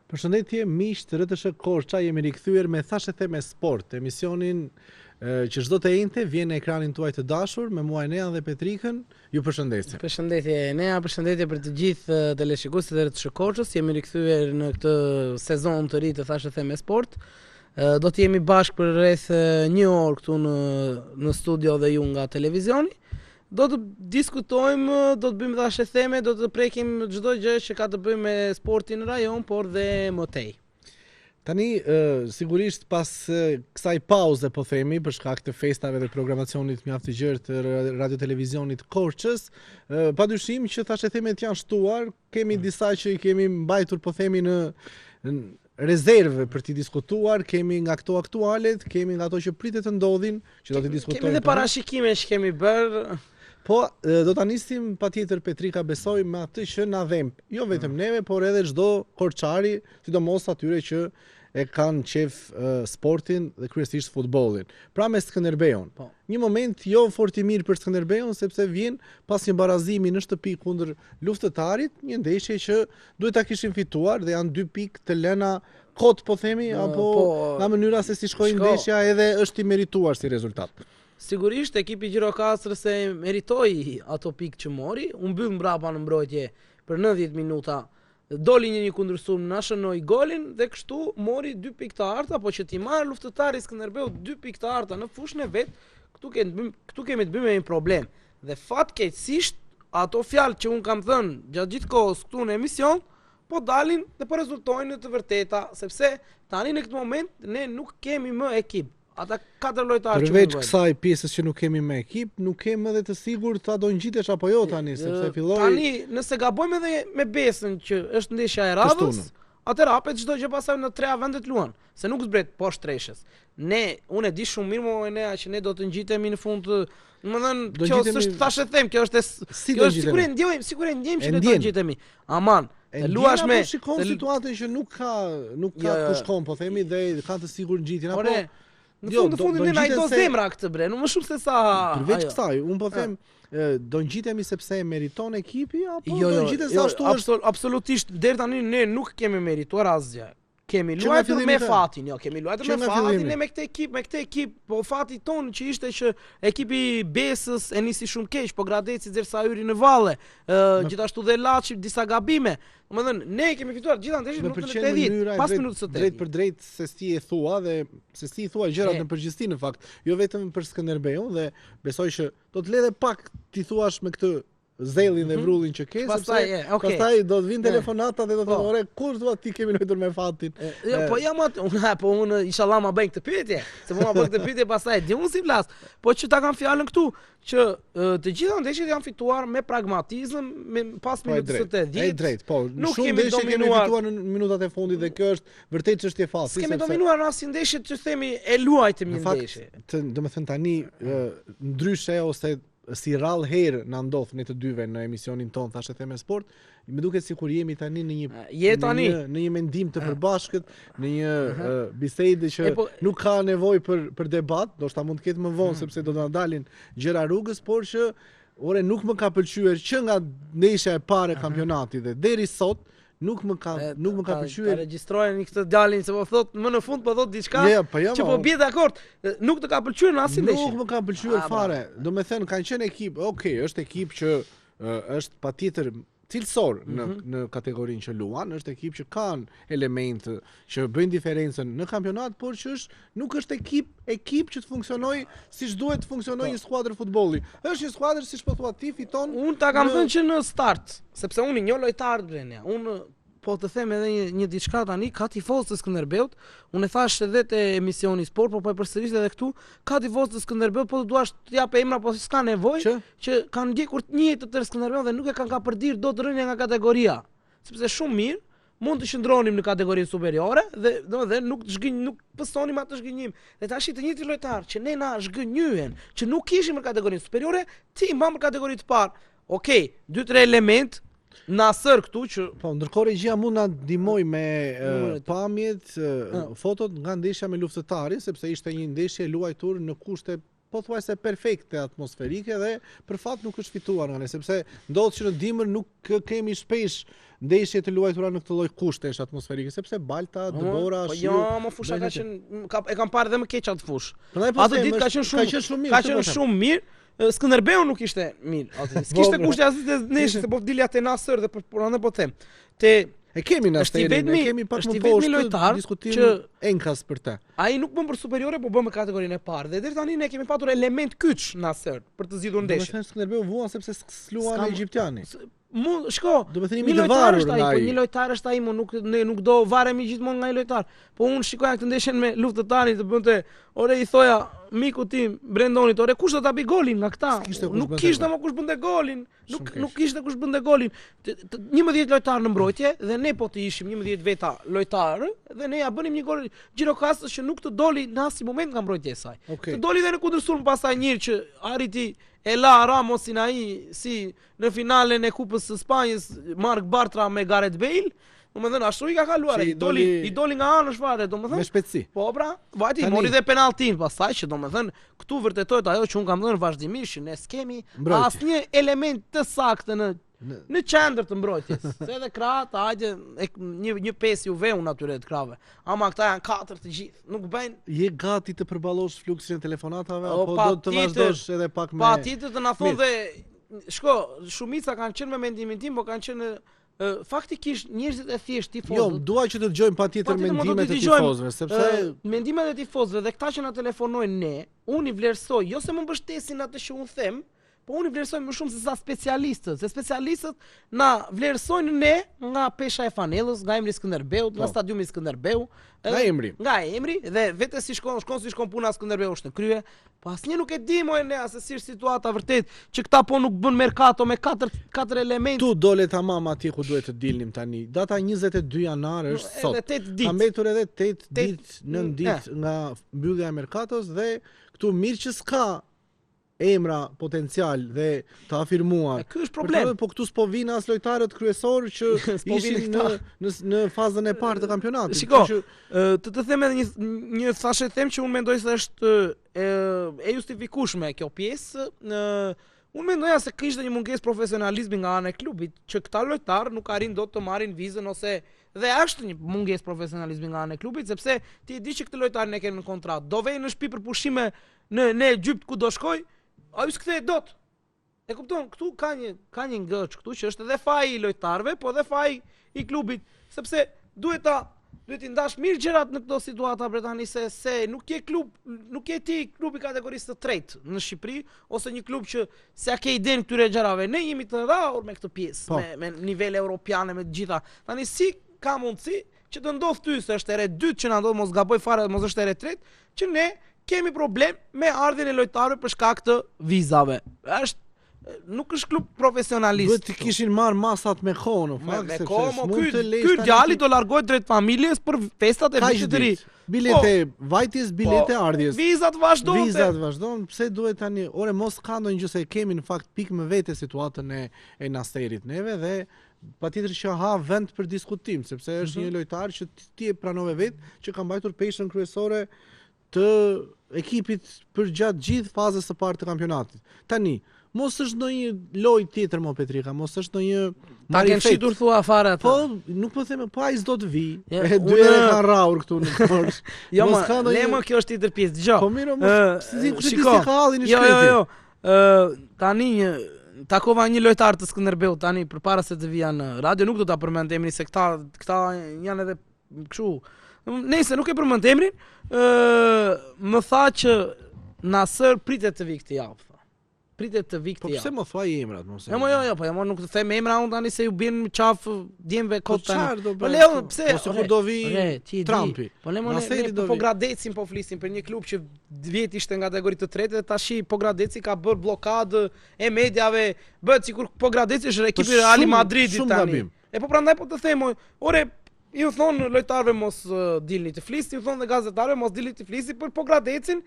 Përshëndetje miq të RTS Korça, jemi rikthyer me Thashë Theme Sport, emisionin që çdo të njëjtë vjen në ekranin tuaj të dashur me mua Enea dhe Petrikën. Ju përshëndesim. Përshëndetje Enea, përshëndetje për të gjithë teleshikuesit e RTS Korçës. Jemi rikthyer në këtë sezon të ri të Thashë Theme Sport. Do të jemi bashkë për rreth 1 orë këtu në studio dhe ju nga televizioni. Do të diskutojmë, do të bëjmë thashë theme, do të prekim çdo gjë që ka të bëjë me sportin në rajon, por dhe më tej. Tani, sigurisht pas kësaj pauze, po themi, për shkak të festave dhe programacionit mjaft të gjerë të radio-televizionit Korçës, padyshim që thashë themet janë shtuar, kemi disa që i kemi mbajtur, po themi, në rezervë për t'i diskutuar, kemi nga këto aktualet, kemi nga ato që pritet të ndodhin, që do t'i diskutojmë. Kemi dhe parashikime që kemi bërë. Po, do ta nisim patjetër Petrika, besoj me atë që na vem, jo vetëm neve, por edhe çdo korçari, sidomos atyre që e kanë qef sportin dhe kryesisht futbollin. Pra me Skënderbeun. Po. Një moment jo fort i mirë për Skënderbeun, sepse vjen pas një barazimi në shtëpi kundër luftëtarit, një ndeshje që duhet ta kishin fituar dhe janë 2 pikë të lëna kot, po themi, apo nga mënyra se si shkoi ndeshja edhe është i merituar si rezultat. Sigurisht ekipi Gjirokastrës e meritoi ato pikë që mori, u mbyll mbrapa në mbrojtje për 90 minuta. Doli një kundërshtum, na shënoi golin dhe kështu mori 2 pikë të arta, po që ti marr luftëtari Skënderbeu 2 pikë të arta në fushën e vet, këtu kemi të bëjmë me një problem. Dhe fatkeqësisht ato fjalë që un kam thënë gjatë gjithë kohës këtu në emision, po dalin dhe po rezultojnë në të vërteta, sepse tani në këtë moment ne nuk kemi më ekip. Ata 4 lojtarë që përveç kësaj pjesës që nuk kemi me ekip, nuk kemi edhe të sigurt ta do ngjitesh apo jo tani, sepse filloi. Tani nëse gabojmë edhe me Besën që është ndeshja e radhës, atëherë hapet çdo gjë pasaj në 3 vendet luan, se nuk zbret poshtë treshës. Unë e di shumë mirë më Enea që ne do të ngjitemi në fund, domethënë kjo s'është thashë them, kjo është sigurisht ndjejmë që ne do të ngjitemi. Aman, e luash me shikon situatën që nuk ka ku shkon, po themi, dhe ka të sigurt ngjitjen apo. Në fundin ne na i do zemra këtë bre, nuk më shumë se sa. Përveç kësaj, unë po them, do ngjitemi sepse meriton ekipi apo do ngjiten sa ashtu është? Absolutisht, deri tani ne nuk kemi merituar asgjë. Kemi luajtur me fatin, kemi luajtur me fatin me këtë ekip, po fati ton që ishte që ekipi Besës e nisi shumë keq, po Gradeci derisa hyri në valle, gjithashtu dhe Laçi disa gabime. Domethënë ne kemi fituar gjithë ndeshjet në minutën e 80, pas minutës së 80. Drejt për drejt se si e thua dhe se si i thua gjërat në përgjithësi në fakt, jo vetëm për Skënderbeun, dhe besoj që do të le edhe pak ti thuash me këtë zellin dhe vrullin që ke, sepse pastaj do të vinë telefonata dhe do të thonë, "Ore, kush thua ti kemi luajtur me fatin?" Po jam atë, po unë inshallah ma bëj këtë pyetje, se po ma bëj këtë pyetje pastaj di unë si flas, po që ta kam fjalën këtu që të gjitha ndeshjet janë fituar me pragmatizëm, pas minutës së 80. Drejt, po. Shumë ndeshje kemi fituar në minutat e fundit dhe kjo është vërtet çështje fasi. Kemi dominuar asnjë ndeshje që themi e luajtëm një ndeshje. Domethënë tani ndryshe ose si rrallë herë na ndodh ne të dyve në emisionin ton Thashë Theme Sport, më duket sikur jemi tani në një mendim të përbashkët, në një bisedë që nuk ka nevojë për debat, ndoshta mund të ketë më vonë sepse do të na dalin gjëra rrugës, por që nuk më ka pëlqyer që nga ndeshja e parë e kampionatit dhe deri sot nuk më ka pëlqyer. Ta regjistrojeni këtë djalin se po thot më në fund po thot diçka që po bie dakord. Nuk të ka pëlqyer në asnjë ndeshje. Nuk më ka pëlqyer fare. Domethënë kanë qenë ekip, është ekip që është patjetër cilësor në kategorinë që luan, është ekip që kanë elemente që bëjnë diferencën në kampionat, por që nuk është ekip që të funksionojë siç duhet të funksionojë një skuadër futbolli. Është një skuadër siç po thua ti, fiton. Unë ta kam thënë që në start, sepse unë një lojtar Brenja. Unë po të them edhe një diçka tani, ka tifozë të Skënderbeut. Unë e thash edhe te emisioni sport, po e përsëris edhe këtu, ka tifozë të Skënderbeut, po duash të jap emra, po s'ka nevojë, që kanë ndjekur të njëjtë të Skënderbeut dhe nuk e kanë kapërdir dot rënja nga kategoria. Sepse shumë mirë mund të qëndronim në kategorinë superiore dhe domethënë nuk pësonim atë zhgënjim. Dhe tash të njëjtë lojtar që ne na zhgënjyen, që nuk kishim në kategorinë superiore, ti mbam në kategorinë të parë. Okej, 2-3 element na sër këtu që po ndërkohë regjia mund na ndihmoj me pamjet, fotot nga ndeshja me luftëtarin, sepse ishte një ndeshje luajtur në kushte pothuajse perfekte atmosferike dhe për fat nuk është fituar nga ne, sepse ndodh që në dimër nuk kemi shpesh ndeshje të luajtura në këtë lloj kushtesh atmosferike, sepse Balta, Dëbora, Shiu. Jo, më fusha ka qenë e kam parë dhe më keq atë fushë. Atë ditë ka qenë shumë mirë. Skënderbeu nuk ishte mirë aty. S'kishte kushte as të neshë se po dili atë Nasër dhe prandaj po them. E kemi në Asterin, kemi pak më poshtë diskutim enkas për të. Ai nuk bën për superiore, po bën me kategorinë e parë. Dhe deri tani ne kemi patur element kyç Nasër për të zgjidhur ndeshjen. Do të thënë Skënderbeu vuan sepse s'luan me egjiptiani. Shko, do të thënë një varur nga ai. Po një lojtar është ai, nuk do varemi gjithmonë nga ai lojtar. Po unë shikoja këtë ndeshjen me luftëtarin të bënte, ore i thoja miku tim Brendonit, ore kush do ta bëj golin nga këta? Nuk kishte më kush bënte golin. Nuk kishte kush bënte golin. 11 lojtar në mbrojtje dhe ne po të ishim 11 veta lojtarë dhe ne ja bënim një gol Gjirokastës që nuk të doli në asnjë moment nga mbrojtja e saj. Të doli dhe në kundërshturm pasaj njëri që arriti e la Ramosin ai si në finalen e Kupës së Spanjës Mark Bartra me Gareth Bale. Domethënë ashtu i ka kaluar, i doli nga anësh fare, domethënë. Me shpejtësi. Po pra, vajti mori dhe penalltin pastaj që domethënë këtu vërtetohet ajo që un kam thënë vazhdimisht që ne skemi asnjë element të saktë në qendër të mbrojtjes. Se edhe krahët, hajde një 5 Juve unë atyre të krave. Ama këta janë 4 të gjithë, nuk bëjnë. Je gati të përballosh fluksin e telefonatave apo do të vazhdosh edhe pak me patjetër të na thonë dhe shko, shumica kanë qenë me mendimin tim, po kanë qenë faktikisht njerëzit e thjesht tifozët. Jo, dua që të dëgjojmë patjetër mendimet e tifozëve, sepse mendimet e tifozëve dhe këta që na telefonojnë ne, unë i vlerësoj, jo se më mbështesin atë që unë them, po unë i vlerësoj më shumë se sa specialistët, se specialistët na vlerësojnë ne nga pesha e Fanellës, nga emri Skënderbeut, nga stadiumi Skënderbeu, nga emri dhe vetë si shkon puna Skënderbeu është në krye, po asnjë nuk e di më ne se si është situata vërtet që këta po nuk bën merkato me 4 elemente. Tu dole tamam atje ku duhet të dilnim tani. Data 22 janar është sot. Ka mbetur edhe 8 ditë, 9 ditë nga mbyllja e merkatos dhe këtu mirë që s'ka emra potencial dhe të afirmuar. Ky është problem. Po këtu s'po vinë as lojtarët kryesorë që ishin në fazën e parë të kampionatit. Shiko, të them edhe një thashë them që unë mendoj se është e justifikueshme kjo pjesë. Unë mendoja se kishte një mungesë profesionalizmi nga ana e klubit që këta lojtarë nuk arrin dot të marrin vizën ose dhe është një mungesë profesionalizmi nga ana e klubit sepse ti e di që këtë lojtar ne kemi në kontratë. Do vej në shtëpi për pushime në Egjipt ku do shkoj. Ai s'kthej dot. E kupton, këtu ka një ngëç këtu që është edhe faji i lojtarëve, po edhe faji i klubit, sepse duhet i ndash mirë gjërat në këto situata për tani se nuk je ti klubi kategorisë të tretë në Shqipëri ose një klub që s'ja ke idenë këtyre gjërave. Ne jemi të rrahur me këtë pjesë, me nivel europiane me të gjitha. Tani si ka mundësi që të ndodh ty se është ere dytë që na ndodh mos gaboj fare, mos është ere tretë, që ne kemi problem me ardhjen e lojtarëve për shkak të vizave. Nuk është klub profesionalist. Duhet të kishin marrë masat me kohë, me kohë, ky djali do largohet drejt familjes për festat e vitit të ri. Bilete vajtjes, bilete ardhjes. Vizat vazhdon. Pse duhet tani? Ore mos ka ndonjë gjë se kemi në fakt pikë me vete situatën e Nasterit neve dhe patjetër që ha vend për diskutim, sepse është një lojtar që ti e pranove vetë që ka mbajtur peshën kryesore të ekipit për gjatë gjithë fazës së parë të kampionatit. Tani, mos është ndonjë lojë tjetër mo Petrika, mos është ndonjë ta kanë shitur thua fare atë. Po, nuk po them, po ai s'do të vi. Dy herë ka rraur këtu në Porsche. Jo, më kjo është tjetër pjesë. Dgjoj. Po mirë, si ka hallin i shkretit. Jo. Tani takova një lojtar të Skënderbeut tani përpara se të vija në radio, nuk do ta përmend emrin se këta janë edhe kështu. Nëse nuk e përmend emrin, më tha që Nasër pritet të vi këtë javë. Pritet të vi këtë javë. Po pse më thuaj emrat mos? Jo, po nuk të them emra unë tani se ju bën qaf djemve kot tani. Po Leo, pse? Po sikur do vi Trumpi. Po ne po Gradecin po flisim për një klub që vjet ishte në kategori të tretë dhe tash po Gradeci ka bërë blokadë e mediave, bëhet sikur po Gradeci është ekipi Real Madridit tani. E po prandaj po të them, ore ju thonë lojtarëve mos dilni të flisni, ju thonë dhe gazetarëve mos dilni të flisni për Pogradecin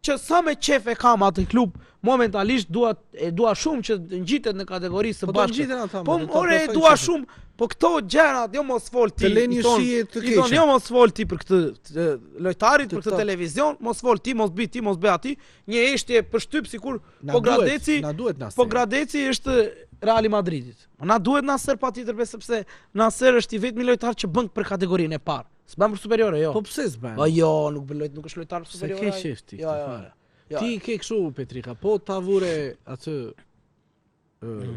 që sa me qef e kam atë klub, momentalisht dua shumë që ngjitet në kategori së bashku. Po ore dua shumë, po këto gjërat jo mos fol ti. Jo mos fol ti për këtë lojtarit, për këtë televizion, mos fol ti, mos bëj aty. Një eshtje për shtyp sikur po Gradeci është Reali Madridit. Na duhet Nasser patjetër sepse Nasser është i vetmi lojtar që bën për kategorinë e parë. S'bën për superiore, jo. Po pse s'bën? Po jo, nuk është lojtar superiore. Se ke qefti. Ti ke kështu Petrika, po ta vure atë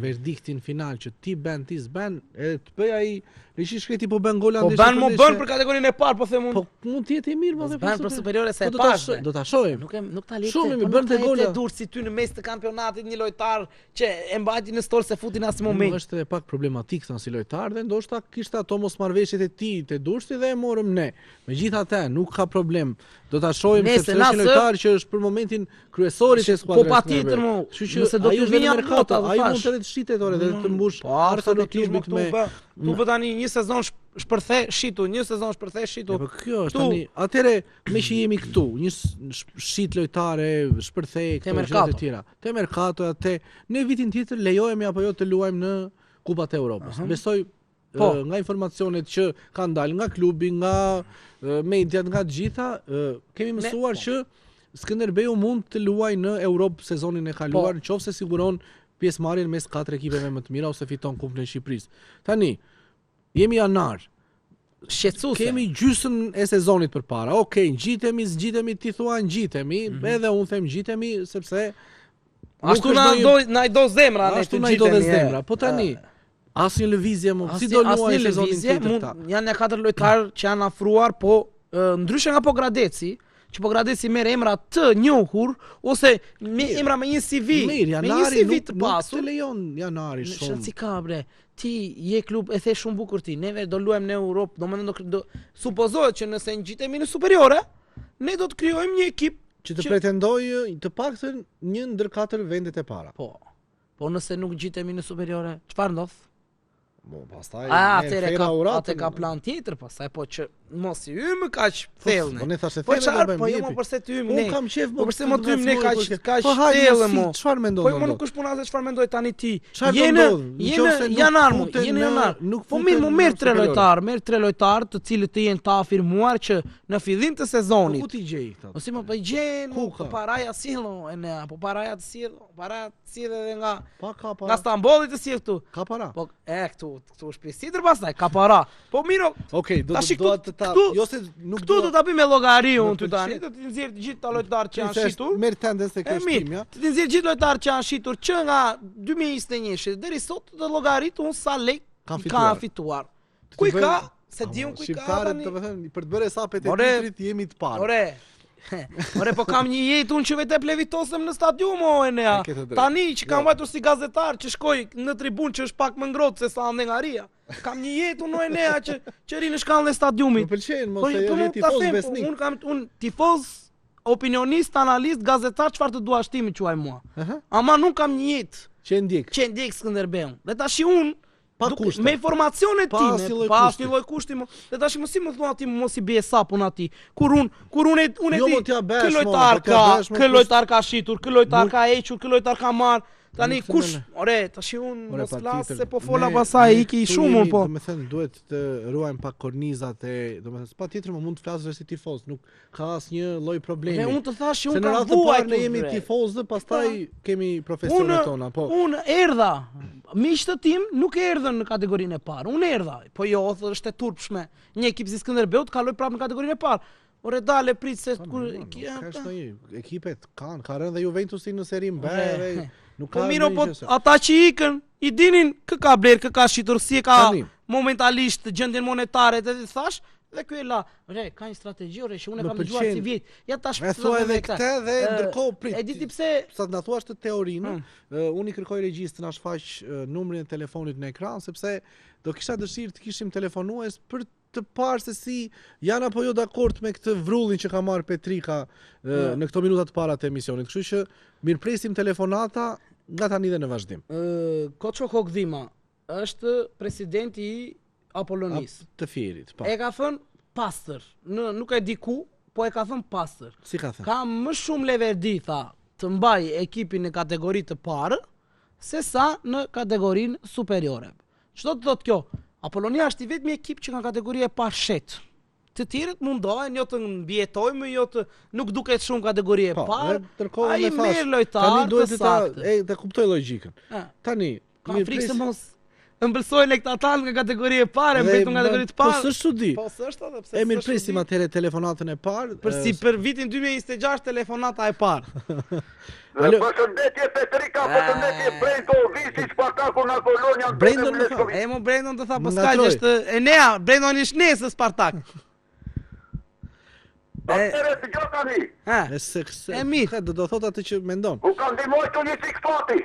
verdiktin final që ti bën, ti s'bën, edhe të bëj ai rishi shkreti po bën gola ndeshje. Po bën për kategorinë e parë, po them unë. Po mund të jetë mirë, po bën për superiore se e pash. Do ta shohim. Nuk ta lejtë. Shumë më bën të gola. Dur si ty në mes të kampionatit një lojtar që e mbajti në stol se futi në asnjë moment. Është edhe pak problematik thon si lojtar dhe ndoshta kishte ato mosmarrveshjet e tij te Durrësi dhe e morëm ne. Megjithatë, nuk ka problem. Do ta shohim sepse është një lojtar që është për momentin kryesori të skuadrës. Po patjetër më. Nëse do të vinë merkato, ai mund të shitet orë dhe të mbush artën e klubit me. Tu bë tani një sezon shpërthe shitu, një sezon shpërthe shitu. Po kjo është tani. Atëre me që jemi këtu, një shit lojtare, shpërthe këto gjëra të tjera. Te merkato atë në vitin tjetër lejohemi apo jo të luajmë në Kupat e Evropës. Besoj nga informacionet që kanë dalë nga klubi, nga mediat, nga të gjitha, kemi mësuar që Skënderbeu mund të luajë në Europë sezonin e kaluar, nëse siguron pjesëmarrjen mes 4 ekipeve më të mira ose fiton Kupën e Shqipërisë. Tani jemi janar. Shqetësuese. Kemi gjysmën e sezonit përpara. Okej, ngjitemi, ti thua ngjitemi, edhe unë them ngjitemi sepse ashtu na do zemra ne të ngjitemi. Po tani asnjë lëvizje më, si do luajë sezonin tjetër. Janë 4 lojtarë që janë afruar, po ndryshe nga Gradeci, që Gradeci merr emra të njohur ose emra me një CV, me një CV të pasur. Nuk të lejon janari shumë. Si ka bre, ti je klub e the shumë bukur ti. Neve do luajmë në Europë, do supozohet që nëse ngjitemi në superiore, ne do të krijojmë një ekip që të pretendojë të paktën një ndër 4 vendet e para. Po nëse nuk ngjitemi në superiore, çfarë ndodh? Pastaj atë ka plan tjetër, pastaj po që mos i hymë kaq thellë. Po ne thashë thellë. Po jo më përse ty hymë ne. Unë kam qejf po përse më ty hymë ne kaq thellë më. Çfarë mendon? Po më nuk është puna se çfarë mendoj tani ti. Jeni janar. Po mirë, më merr 3 lojtar, të cilët të jenë të afirmuar që në fillim të sezonit. Ku ti gjej këta? Po si më po gjen? Po paraja sillo, po paraja të sill, para sill edhe nga Stambolli të sill këtu. Ka para. Po këtu është pjesëtër pastaj, ka para. Po miro. Okej, do të ta jo se nuk do ta bëj me llogariun ty tani, do të nxjerr të gjithë lojtarët që janë shitur. Merr tendencë se kjo është timja. Të nxjerr gjithë lojtarët që janë shitur që nga 2021 deri sot të llogaritun sa lek kanë fituar. Ku i ka? Se diun ku i ka. Shqiptarët, domethënë, për të bërë sapet e titrit jemi të parë. Ore, po kam një jetë unë që vetë plevitosem në stadium o Enea. Tani që kam vajtur si gazetar që shkoj në tribun që është pak më ngrohtë se sa ande nga Ria. Kam një jetë unë o Enea që ri në shkallën e stadiumit. Më pëlqen, mos e jeni tifoz besnik. Unë tifoz, opinionist, analist, gazetar, çfarë të dua shtimi quaj mua. Ama nuk kam një jetë që ndjek Skënderbeun. Dhe tash unë me informacionet time, pa asnjë lloj kushti, dhe tash mos i më thua ti mos i bie sapun aty. Kur unë e di, ky lojtar ka shitur, ky lojtar ka hequr, ky lojtar ka marr. Tani kush, tash unë mos flas se po fola pasaj iki shumë po. Domethënë duhet të ruajmë pak kornizat e, domethënë patjetër më mund të flasësh si tifoz, nuk ka asnjë lloj problemi. Unë të thash që unë kam vuajtur, ne jemi tifozë, pastaj kemi profesionet tona, po. Unë erdha. Miqtë tim nuk erdhën në kategorinë e parë. Unë erdha. Po jo, është e turpshme. Një ekip si Skënderbeu të kaloj prapë në kategorinë e parë. Ore dale prit se kur ekipet kanë, ka rënë dhe Juventusi në Serie B. Po miro, po ata që ikën, i dinin kë ka bler, kë ka shitur, si e ka momentalisht gjendjen monetare, edhe thash, dhe ky e la. Ka një strategji që unë kam dëgjuar si vjet. Ja tash e thua edhe këtë dhe ndërkohë prit. E di ti pse sa të na thuash të teorinë, unë i kërkoj regjistë të na shfaq numrin e telefonit në ekran sepse do kisha dëshirë të kishim telefonues për të parë se si janë apo jo dakord me këtë vrullin që ka marrë Petrika në këto minuta të para të emisionit. Kështu që mirpresim telefonata nga tani dhe në vazhdim. Koço Hogdhima është presidenti i Apollonis të Fierit, po. E ka thënë pastër, nuk e di ku, po e ka thënë pastër. Si ka thënë? Ka më shumë leverdi, tha, të mbaj ekipin në kategori të parë, se sa në kategorinë superiore. Çdo të thotë kjo? Apollonia është i vetmi ekip që ka kategori e parë shet. Të tjerët mundohen jo të mbietojmë, jo të nuk duket shumë kategori e parë. Ai merr lojtar të saktë. Të kuptoj logjikën. Tani, ka frikë se mos ëmbëlsojnë këta tanë nga kategori e parë, mbetën nga kategori të parë. Po s'është çudi. Po s'është edhe pse. E mirë presim atëherë telefonatën e parë. Për vitin 2026 telefonata e parë. Përshëndetje Petrika, përshëndetje Brendo, visi Spartaku në Apollonia. Brendon të tha Pascal është Enea, Brendon është nesër Spartak. Atëre të gjo tani. E mirë. Do thot atë që mendon. U ka ndihmoj të një qik fati.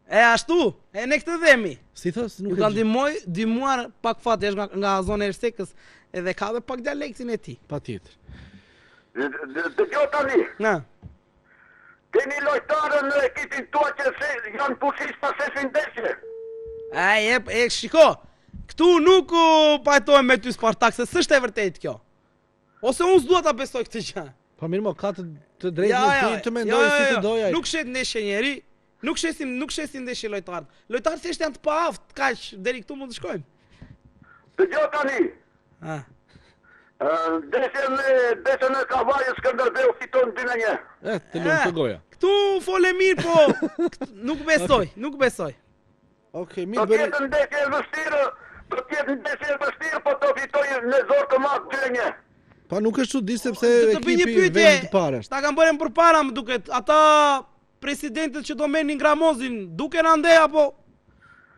E ashtu, e ne këtë dhemi. Si thos, nuk e ka ndihmuar pak fati, është nga zona e Ersekës, edhe ka dhe pak dialektin e tij. Patjetër. Të gjo tani. Keni lojtarën në ekipin tua që janë pushista shesin ndeshje. Shiko, këtu nuk pajtojmë me ty Spartak, se s'është e vërtet kjo. Ose unë s'dua ta besoj këtë gjë. Po mirë, ka të drejtë të mendoj si të doja. Nuk shet ndeshje njeri, nuk shesin ndeshje lojtarët. Lojtarët thjesht janë të paaft, kaq deri këtu mund të shkojmë. Të gjo tani. Ndeshjen e Kavajës Skënderbeu fiton 2-1. Të lumë të goja. Këtu fole mirë, po nuk besoj. Okej, mirë bëri. Do tjetë ndeshje e vështirë, po do fitoj në zorë të madh 2-1. Pa nuk është çudi sepse ekipi vend të parë. Ta kanë bërë përpara, më duket. Ata presidentët që do merrnin Gramozin, duken ande apo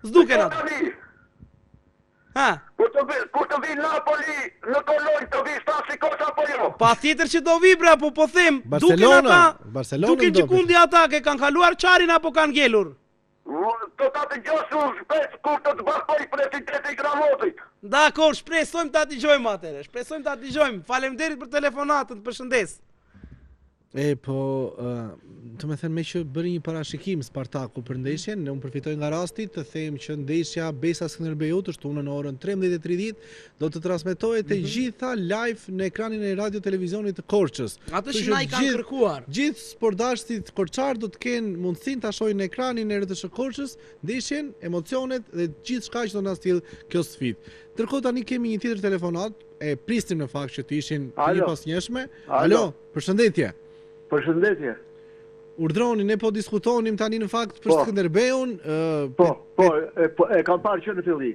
s'duken ata? Kur të vi Napoli në Kolonjë, të vi Stasi Kosa apo jo? Patjetër që do vi bra, po them, duken ata. Duken që kundi ata që kanë kaluar çarin apo kanë ngelur. Do ta dëgjosh shpejt kur të bashkoj presidenti i Gramozit. Dakor, shpresojmë ta dëgjojmë atëherë. Faleminderit për telefonatën, përshëndes. Të me thënë me që bëri një parashikim Spartaku për ndeshjen, ne unë përfitoj nga rasti të them që ndeshja Besa Skënderbeut është unë në orën 13:30, do të transmetohet e gjitha live në ekranin e radio televizionit të Korçës. Ato që na i kanë kërkuar. Gjithë sportdashtit korçar do të kenë mundësinë ta shohin në ekranin e RTS Korçës ndeshjen, emocionet dhe gjithçka që do na sjell kjo sfidë. Ndërkohë tani kemi një tjetër telefonat, e pristim në fakt që të ishin një pasnjëshme. Alo, përshëndetje. Përshëndetje. Urdhroni, ne po diskutonim tani në fakt për Skënderbeun. E kam parë që në fillim.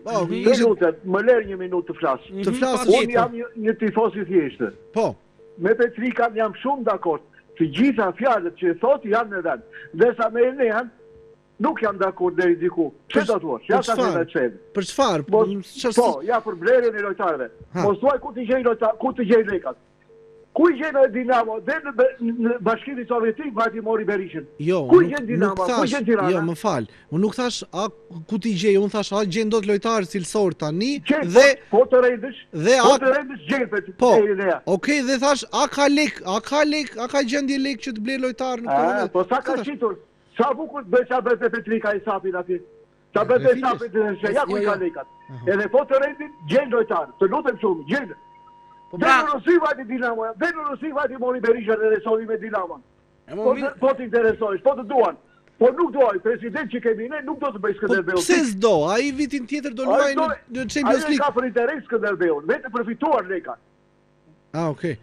Më lër një minutë të flas. Unë jam një tifoz i thjeshtë. Po. Me Petrikan jam shumë dakord. Të gjitha fjalët që thotë janë në vend. Ndërsa me Enean nuk jam dakord deri diku. Çfarë do të thuash? Ja ta them atë. Për çfarë? Po, ja për blerjen e lojtarëve. Mos thuaj ku të gjej lojtar, ku të gjej lekat. Ku i gjenë Dinamo? Dhe në Bashkimin Sovjetik vati mori Berishën. Jo, ku i gjenë Dinamo? Ku i gjenë Tirana? Jo, më fal. Unë nuk thash ku ti gjej, unë thash gjen dot lojtar cilësor tani dhe po të rendësh. Po të rendësh gjenë. Po. Okej, dhe thash a ka gjendje lek që të bler lojtar në këtë moment. Po sa ka shitur? Sa bukur bëhet Petrika i sapin aty. Sa bëhet sapin të ja ku i ka lekat. Edhe po të rendin gjen lojtar. Të lutem shumë, gjen. Dhe në Rusi vati Dinamo, dhe në Rusi vati mori Berishën e resovi me Dinamo. Po të interesojsh, po të duan. Po nuk duaj, president që kemi ne nuk do të bëj Skënderbeun. Po pse s'do? Ai vitin tjetër do luaj në Champions League. Ai ka për interes Skënderbeun, vetë për fituar leka. Okej.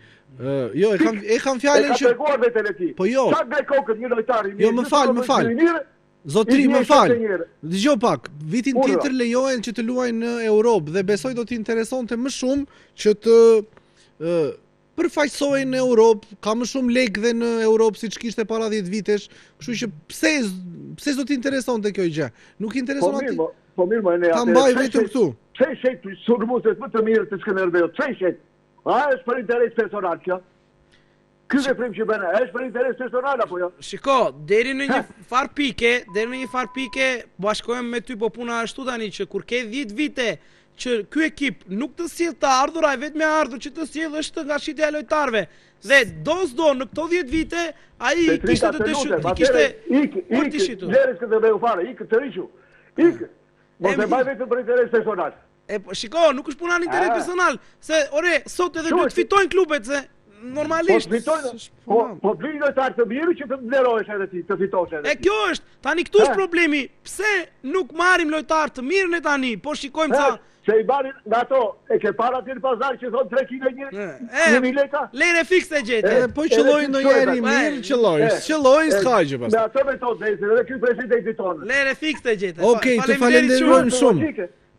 Jo, e kam fjalën që ka treguar vetë leki. Po jo. Sa bëj kokën një lojtar i mirë. Jo, më fal. Zotri, më fal. Dëgjoj pak. Vitin tjetër lejohen që të luajnë në Europë dhe besoj do t'i interesonte më shumë që të përfaqësohen në Europë, ka më shumë lek dhe në Europë siç kishte para 10 vitesh, kështu që pse do t'i interesonte kjo gjë? Nuk i intereson atë. Po mirë, më ne. Ta mbaj vetëm këtu. Pse shet sulmuesit më të mirë të Skënderbeut? Pse shet? A është për interes personal kjo? Ky veprim që bën, është për interes personal apo jo? Shiko, deri në një far pike, bashkohem me ty, po puna ashtu tani që kur ke 10 vite që ky ekip nuk të sjell të ardhur, ai vetëm e ardhur që të sjell është nga shitja e lojtarëve. Dhe do në këto 10 vite ai kishte të dëshuar, kishte ik. Lerës këtë bëu fare, ik të rishu. Ik. Mos e bëj vetëm për interes personal. Shiko, nuk është puna në interes personal, se ore, sot edhe duhet fitojnë klubet se normalisht. Po vin lojtar të mirë që të vlerohesh edhe ti, të fitosh edhe. E kjo është, tani këtu është problemi. Pse nuk marrim lojtar të mirë ne tani? Po shikojmë sa se i banin nga ato, e ke para të në pazar që thonë 3 kilo një leka? Lejre fiks e gjete. Edhe po qëllojnë në jeri mirë, qëllojnë s'ka gjë pas. Me ato me to dhezin, edhe kjo presidenti tonë. Lejre fiks e gjete. Okej, të falenderojmë shumë.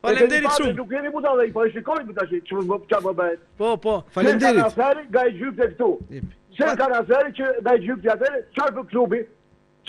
Falenderit shumë. Nuk jeni mu dalej, po e shikojmë tash çfarë më bëhet. Po. Falenderit. Kanazeri nga Egjipti këtu. Se Kanazeri që nga Egjipti atëre, çfarë bë klubi?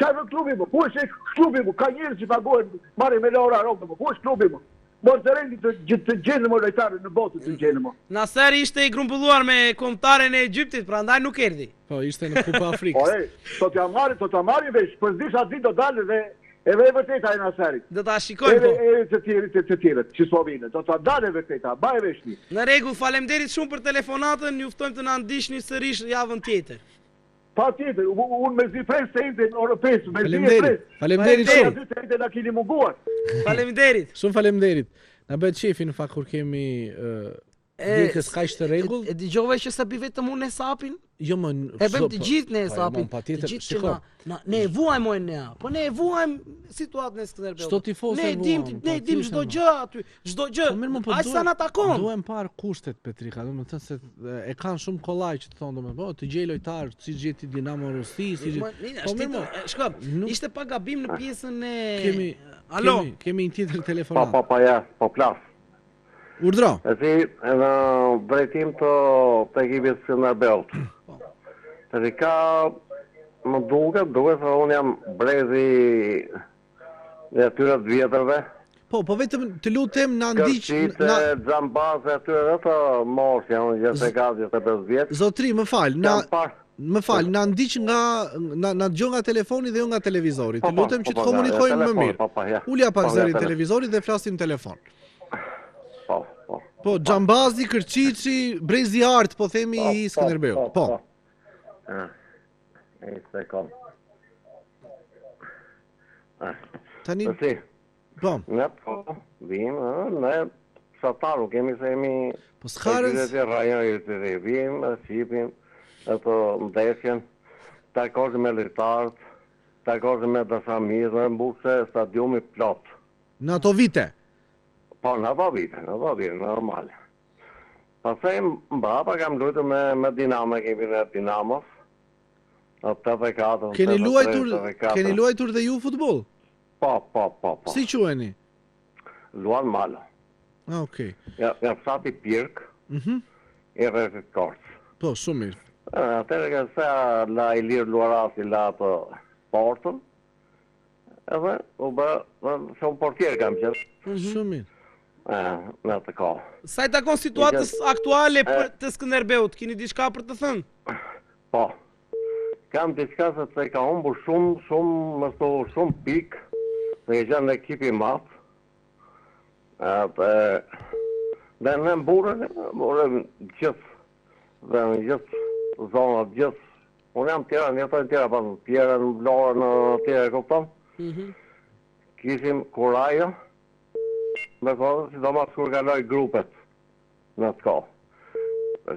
Çfarë bë klubi më? Ku është klubi më? Ka njerëz që paguhen, marrin me lora rrobë, ku është klubi më? Mortëreni të gjenë më lojtarë në botë të gjenë më. Naseri ishte i grumbulluar me kombëtaren e Egjiptit, prandaj nuk erdhi. Po, ishte në Kupa Afrikës. Po, të ta marri vesh, për disa ditë do dalë dhe edhe e vërteta e Naserit. Do ta shikojmë po. Edhe të tjerët, që s'po vinë, do ta dalë e vërteta, baj vesh një. Në rregull, faleminderit shumë për telefonatën, ju ftojmë të na ndiqni sërish javën tjetër. Pa tjetër, unë me zi pres të ende në orë 5, me zi e pres. Faleminderit shumë. Faleminderit. Shumë faleminderit. Na bëhet qefi në fakt kur kemi ditës kaq të rregull. E dëgjova që sa bi vetëm unë sapin? Jo më. E bëm të gjithë ne sapin. Patjetër, shikoj. Ne e vuajmë moj ne. Po ne e vuajmë situatën e Skënderbeu. Çdo tifozë ne dim çdo gjë aty, çdo gjë. Ai sa na takon. Duhem par kushtet Petrika, domethënë se e kanë shumë kollaj që të thonë domethënë, po të gjej lojtar, si gjeti Dinamo Rusi, si gjeti. Po mirë, shkop. Ishte pa gabim në pjesën e Alo, kemi një tjetër telefonat. Po plas. Urdhro. E si, në drejtim të ekipit Skënderbeut. Të ka më duket se unë jam brezi e atyre të vjetërve. Po vetëm të lutem na ndiq na xhambaze atyre dhe të mosh janë 24-25 vjet. Zotri, më fal, na ndiq na dëgjon nga telefoni dhe jo nga televizori. Të lutem që të komunikojmë më mirë. Ulja pak zërin televizorit dhe flasim telefon. Po, Xhambazi, Kërçiçi, Brezi Art, po themi i Skënderbeut. Po. E sekond. Tani. Po. Ne po vim, ne sataru kemi se jemi. Po s'karës. Vim, sipim, ato ndeshjen, takosh me lojtarët, takosh me dashamirë, mbushe stadiumi plot. Në ato vite. Po, në ato vite, normal. Pastaj mbrapa kam luajtur me Dinamo, kemi në Dinamos. Keni luajtur dhe ju futboll? Po. Si quheni? Luan Malo. Okej. Ja fsati Pirk. E rreth Korç. Po, shumë mirë. Atëherë që sa la Ilir Luarasi la ato portën. Edhe u bë shumë portier kam qenë. Shumë mirë. Në të ka. Sa i takon situatës aktuale të Skënderbeut, keni diçka për të thënë? Po. Kam diçka se ka humbur shumë pikë, se janë në ekipi madh. Dhe në mburën gjithë, dhe në gjithë zonat, gjithë. Unë jam tjera, një të tjera, pas tjera në Vlorë në tjera, kupton? Kishim Kurajo, me kodë, si do mas kur kaloj grupet në të ko.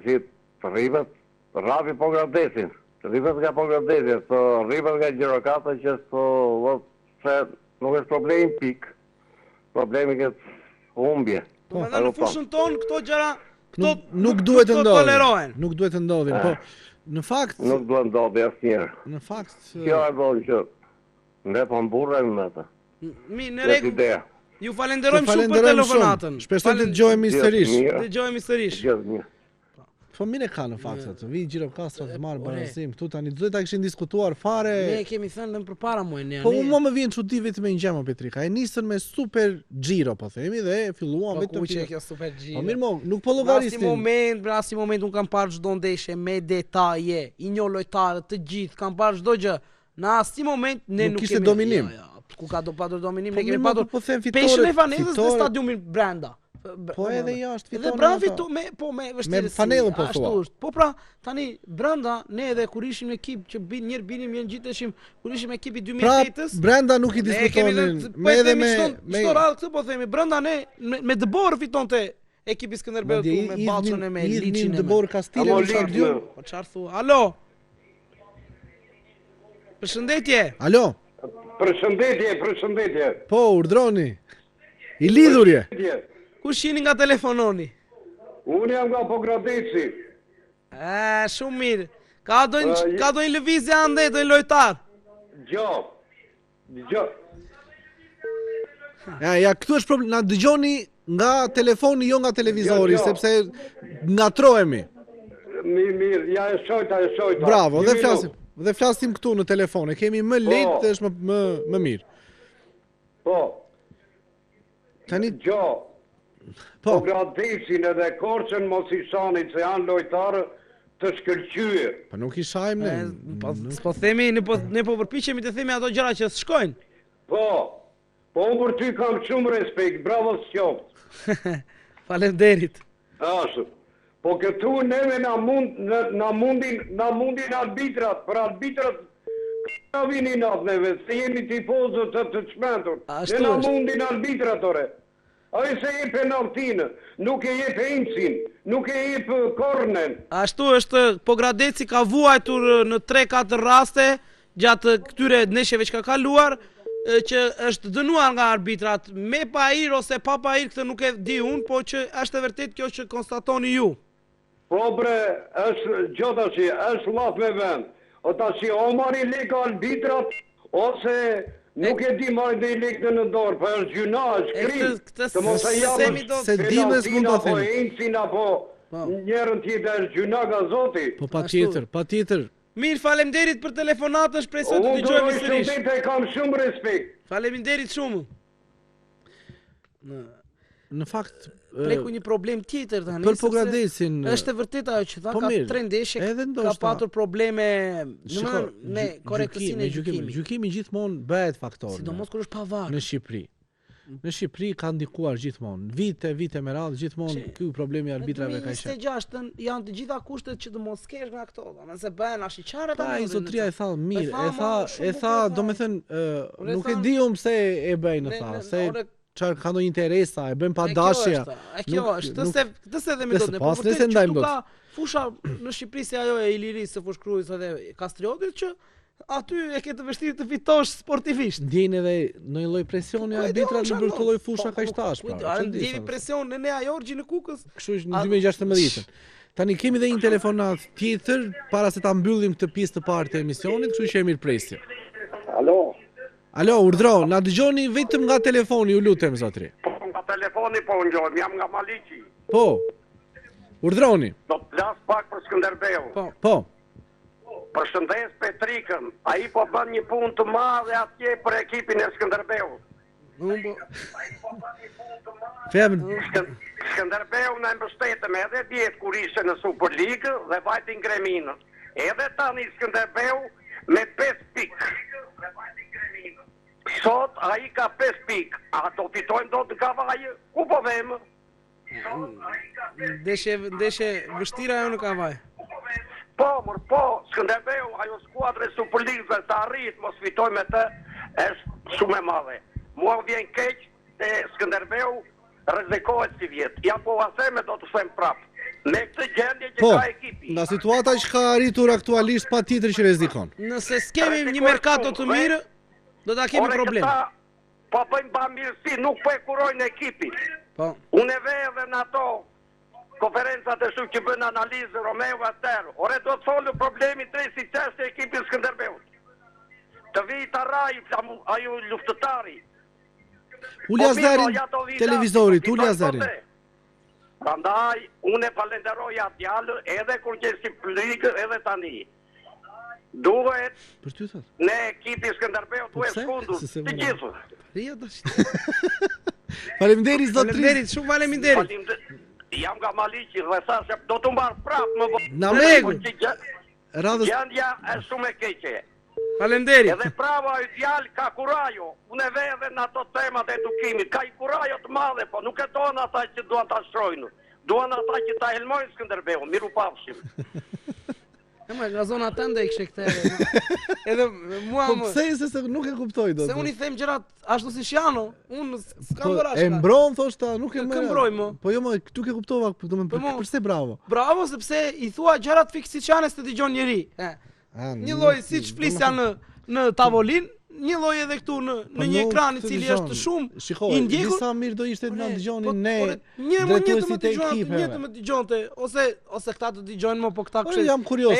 Si të rribet, rapi po gradesin. Të rribet nga po gradesin, të rribet nga Gjirokata që se nuk është problemi pik. Problemi këtë humbje. Në fushën tonë këto gjëra, nuk duhet të ndodhin. Nuk duhet të ndodhin, po në fakt nuk duhet të ndodhin asnjëherë. Në fakt kjo e bën që ne po mburrem me atë. Në rregull. Ju falenderojmë shumë për telefonatën. Shpresoj të dëgjojmë sërish. Dëgjojmë sërish. Po mire ka në fakt atë. Vi Gjirokastra të marrë barazim këtu tani do ta kishin diskutuar fare. Ne kemi thënë më përpara mua ne. Po më vjen çudi vetëm një gjë Petrika. E nisën me super Giro po themi dhe filluan vetëm që kjo super Giro. Po mirë, nuk po llogaristin. Në asnjë moment un kam parë çdo ndeshje me detaje, i një lojtarë të gjithë, kam parë çdo gjë. Në asnjë moment ne nuk kemi dominim. Ku ka do patur dominim, ne kemi patur peshën e Vanezës dhe stadiumin brenda. Po edhe jashtë fiton. Edhe brenda fiton me vështirësi. Me panellën po thua. Po pra, tani brenda ne edhe kur ishim në ekip që binim ngjiteshim, kur ishim ekipi 2008-s. Pra, brenda nuk i diskutonin. Me edhe me çdo radhë këtë po themi, brenda ne me dëbor fitonte ekipi Skënderbeut me Baçën e me Liçin e me. Dëbor Kastile në stadium. Po çfarë thua? Alo. Përshëndetje. Alo. Përshëndetje. Po, urdhroni. I lidhurje. Kush jeni nga telefononi? Unë jam nga Pogradeci. Shumë mirë. Ka do një lëvizje ande do një lojtar? Gjo. Ja, këtu është problem. Na dëgjoni nga telefoni, jo nga televizori, sepse ngatrohemi. Mirë, ja e shojta. Bravo, dhe flasim këtu në telefon. E kemi më lehtë dhe është më mirë. Po. Tani Gjo. Pogradecin edhe Korçën mos i shani se janë lojtarë të shkëlqyer. Po nuk i shajmë ne. Po themi, ne po përpiqemi të themi ato gjëra që s'shkojnë. Po unë për ty kam shumë respekt, bravo s'qoftë. Faleminderit. Ashtu. Po këtu neve na mundin arbitrat, për arbitrat na vini natë neve, se jemi tifozët të çmendur. Ne na mundin arbitrat ore. Ai se jep penaltinë, nuk e jep incin, nuk e jep kornen. Ashtu është, Pogradeci ka vuajtur në 3-4 raste gjatë këtyre ndeshjeve që ka kaluar, që është dënuar nga arbitrat me pajir ose pa pajir, këtë nuk e di unë, po që është e vërtet kjo që konstatoni ju. Po bre, është gjotashi, është laf me vend. O tashi, o marri lek arbitrat, ose nuk e di marri dhe i lekë në dorë, për është gjuna, është krim. Të mos e japë se dimës mund të themi. Apo incin, apo njerën tjetër është gjuna nga Zoti. Po patjetër. Mirë, faleminderit për telefonatën, shpresoj të dëgjojmë sërish. Unë kam shumë respekt. Faleminderit shumë. Në fakt preku një problem tjetër tani. Për Pogradecin është e vërtetë ajo që tha, ka 3 ndeshje, ka patur probleme me korrektësinë e gjykimit. Gjykimi gjithmonë bëhet faktor. Sidomos kur është pavarur. Në Shqipëri. Në Shqipëri ka ndikuar gjithmonë. Vite me radhë gjithmonë ky problemi i arbitrave ka qenë. 26 janë të gjitha kushtet që të mos kesh nga këto. Nëse bëhen ashiqare tani. Ai zotria e tha mirë, e tha, domethënë nuk e dium pse e bëjnë tha, se çfarë ka ndonjë interesa, e bën pa dashje. Kjo është, këtë dhe me do të ne. Po nëse ndajmë dot. Fusha në Shqipëri si ajo e Ilirisë së Fushkruajës edhe Kastriotit që aty e ke të vështirë të fitosh sportivisht. Ndjen edhe ndonjë lloj presioni arbitrat në këtë lloj fusha kaq tash. Ndjeni presion në Nea Jorgji në Kukës. Kështu është në 2016. Tani kemi edhe një telefonat tjetër para se ta mbyllim këtë pjesë të parë të emisionit, kështu që e mirëpresje. Alo, urdhro, na dëgjoni vetëm nga telefoni, ju lutem zotri. Nga telefoni po ngjojmë, jam nga Maliqi. Po. Urdhroni. Do të flas pak për Skënderbeu. Po. Përshëndes Petrikën, ai po bën një punë të madhe atje për ekipin e Skënderbeut. Skënderbeu na mbështetëm edhe djetë kur ishte në Super League dhe vajti Greminën. Edhe tani Skënderbeu me 5 pikë. Sot ai ka 5 pikë. A do fitojmë dot në Kavajë? Ku po vëmë? Ndeshje vështira ajo në Kavajë. Po, Skënderbeu, ajo skuadre Super League të arrit mos fitojmë me të, është shumë e madhe. Mua vjen keq se Skënderbeu rrezikohet si vjet. Ja po aseme do të them prapë. Me këtë gjendje që ka ekipi. Nga situata që ka arritur aktualisht patjetër që rrezikon. Nëse s'kemi një merkato të mirë, do ta kemi problem. Po bëjmë bamirësi, nuk po e kurojnë ekipi. Po. Unë e ve edhe në ato konferencat e shumë që bën analizë Romeo Vatero. Ore do të folë problemi 3-6 e ekipit Skënderbeut. Të vi Taraj, ajo luftëtari. Ulja zërin televizorit, ulja zërin. Prandaj, unë e falenderoj atë djalë edhe kur gjesi plikë edhe tani. Duhet ne ekipi Skënderbeu duhet shkundur të gjithë. Faleminderit zotri. Faleminderit, shumë faleminderit. Jam nga Maliqi dhe sa se do të mbar prapë më vonë. Na megu. Gjendja është shumë e keqe. Faleminderit. Edhe prava ai djalë ka kurajo. Unë ve edhe në ato temat e edukimit. Ka i kurajo të madhe, po nuk e doan ata që duan ta shtrojnë. Duan ata që ta helmojnë Skënderbeun. Miru pafshim. Nga zona tënde i kështë këtere. Edhe mua Po pse se nuk e kuptoj dot. Se unë i them gjërat ashtu si janë, unë s'kam vërashka. E mbron thoshta, nuk e më mbroj më. Po jo më këtu ke kuptova, përse bravo. Bravo sepse i thua gjërat fikse siç janë s'të dëgjon njeri. Një lloj siç flisja në tavolinë, një lloj edhe këtu në një ekran i cili është shumë i ndjekur. Disa mirë do ishte na dëgjonin ne. Drejtuesit e ekipeve. Një të më dëgjonte ose këta të dëgjojnë më po këta kështu. Jam kurioz.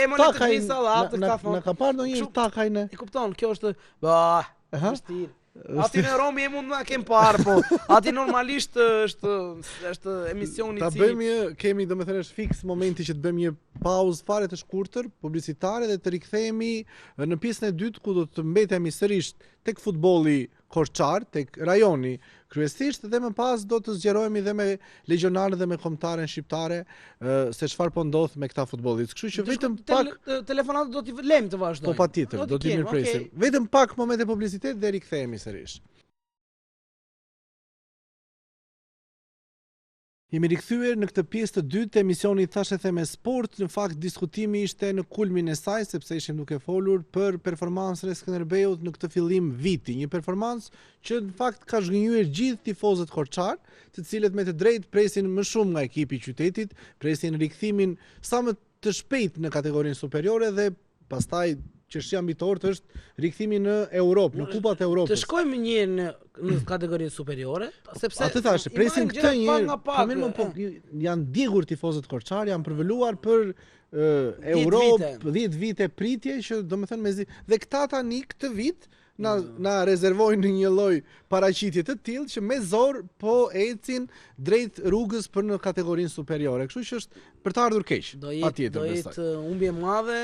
Na ka parë ndonjë takajne. E kupton, kjo është vështirë. Ati në Romi e mund nga kem parë, po ati normalisht është emisioni ta bëjmë kemi domethënë është fiks momenti që të bëjmë një pauzë fare të shkurtër publicitare dhe të rikthehemi në pjesën e dytë ku do të mbetemi sërish tek futbolli Korçar, tek rajoni kryesisht dhe më pas do të zgjerohemi dhe me legionarët dhe me kombëtaren shqiptare se çfarë po ndodh me këta futbollistë. Kështu që vetëm pak telefonat do t'i lejmë të vazhdojmë. Po patjetër, do t'i mirpresim. Vetëm pak momente publicitet dhe rikthehemi sërish. Jemi rikthyer në këtë pjesë të dytë të emisionit Thash e them sport. Në fakt diskutimi ishte në kulmin e saj sepse ishim duke folur për performancën e Skënderbeut në këtë fillim viti, një performancë që në fakt ka zhgënjyer gjithë tifozët korçar, të cilët me të drejtë presin më shumë nga ekipi i qytetit, presin rikthimin sa më të shpejt në kategorinë superiore dhe pastaj çështja mbitorët është rikthimi në Europë, në kupat e Europës. Të shkojmë një në kategorinë superiore, sepse atë thashë, presin këtë një, po janë djegur tifozët korçar, janë përveluar për Europë, 10 vite pritje që domethënë mezi dhe këta tani këtë vit na rezervojnë një lloj paraqitje të tillë që me zor po ecin drejt rrugës për në kategorinë superiore. Kështu që është për të ardhur keq. Patjetër. Do jetë humbje e madhe,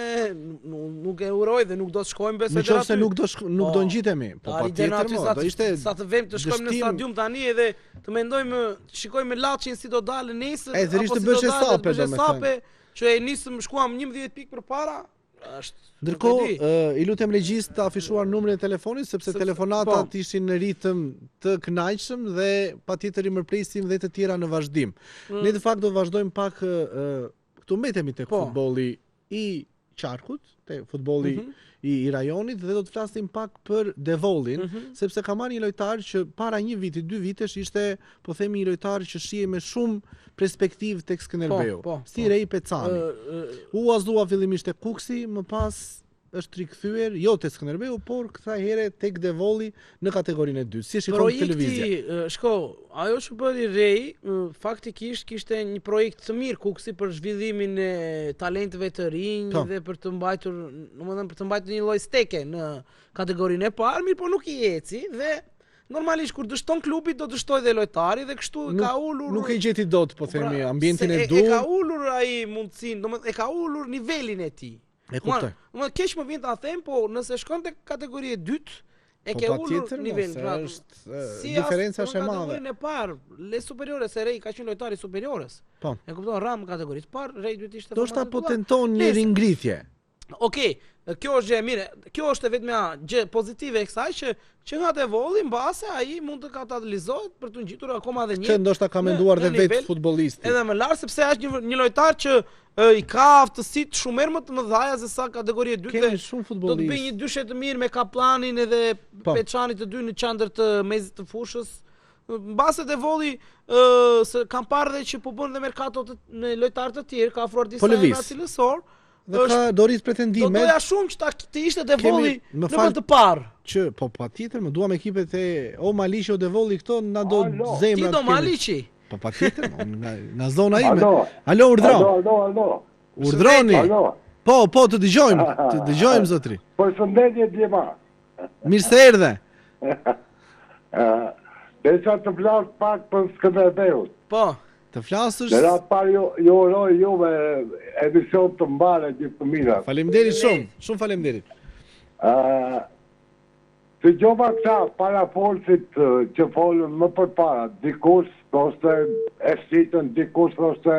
nuk e uroj dhe nuk do të shkojmë besoj deri aty. Nuk do ngjitemi. Po patjetër do ishte sa të vëmë të shkojmë në stadium tani edhe të mendojmë, shikojmë Laçin si do dalë nesër apo si do dalë sape, që e nisëm shkuam 11 pikë përpara. Ndërkohë, i lutem regjist të afishuar numrin e telefonit sepse telefonatat ishin në ritëm të kënaqshëm dhe patjetër i mirpresim dhe të tjera në vazhdim. Ne në fakt do vazhdojmë pak këtu mbetemi tek futbolli i qarkut, tek futbolli i rajonit dhe do të flasim pak për Devollin, sepse ka marrë një lojtar që para një viti, 2 vitesh ishte, po themi, një lojtar që shihej me shumë perspektivë tek Skënderbeu. Si Rei Pecani. U azua fillimisht tek Kuksi, më pas është rikthyer jo te Skënderbeu, por kësaj here tek Devolli në kategorinë e dytë. Si shikon televizia? Shko, ajo që bëri Rei, faktikisht kishte një projekt të mirë Kuksi për zhvillimin e talenteve të rinj dhe për të mbajtur, domethënë për të mbajtur një lloj steke në kategorinë e parë, mirë po nuk i eci dhe normalisht kur dështon klubi do dështoj dhe lojtari dhe kështu ka ulur. Nuk e gjeti dot, po themi, ambientin e dur. E ka ulur ai mundsinë, domethënë e ka ulur nivelin e tij. E kuptoj. Më keq më vjen ta them, po nëse shkon tek kategoria e dytë, e ke ulur nivelin. Pra, është diferenca është e madhe. Kategorinë e parë, le superiore se Rei ka qenë lojtar i superiores. Po. E kupton, ram kategorisë parë, Rei duhet ishte. Do të po tenton një ringritje. Okej, kjo është gjë e mirë. Kjo është vetëm gjë pozitive e kësaj që nga Devolli mbase ai mund të katalizohet për të ngjitur akoma edhe një. Që ndoshta ka menduar dhe vetë futbollisti. Edhe më lart sepse është një lojtar që i ka aftësitë shumë më të mëdha se sa kategoria e dytë. Kenë shumë futbollistë. Do të bëjë një dyshe të mirë me Kaplanin edhe Peçanit të dy në qendër të mezit të fushës. Mbase Devolli se kam parë që po bën dhe merkato në lojtar të tjerë, ka afruar disa nga cilësor. Dhe ka dorit pretendime. Do doja shumë që të ishte Devolli në vend të parë. Që po patjetër, më duam ekipet e o Maliqi o Devolli këto na do zemrat. Ti do Maliqi? Po patjetër, nga zona ime. Alo, urdhron. Alo. Urdhroni. Po, të dëgjojmë zotri. Përshëndetje Djema. Mirë se erdhe. Desha të flas pak për Skënderbeut. Po. Të flasësh? Në ratë parë ju uroj juve emision të mbare gjithë të mira. Faleminderit shumë faleminderit. Të gjova këta para folësit që folën më përpara, dikush ose e shqitën, dikush ose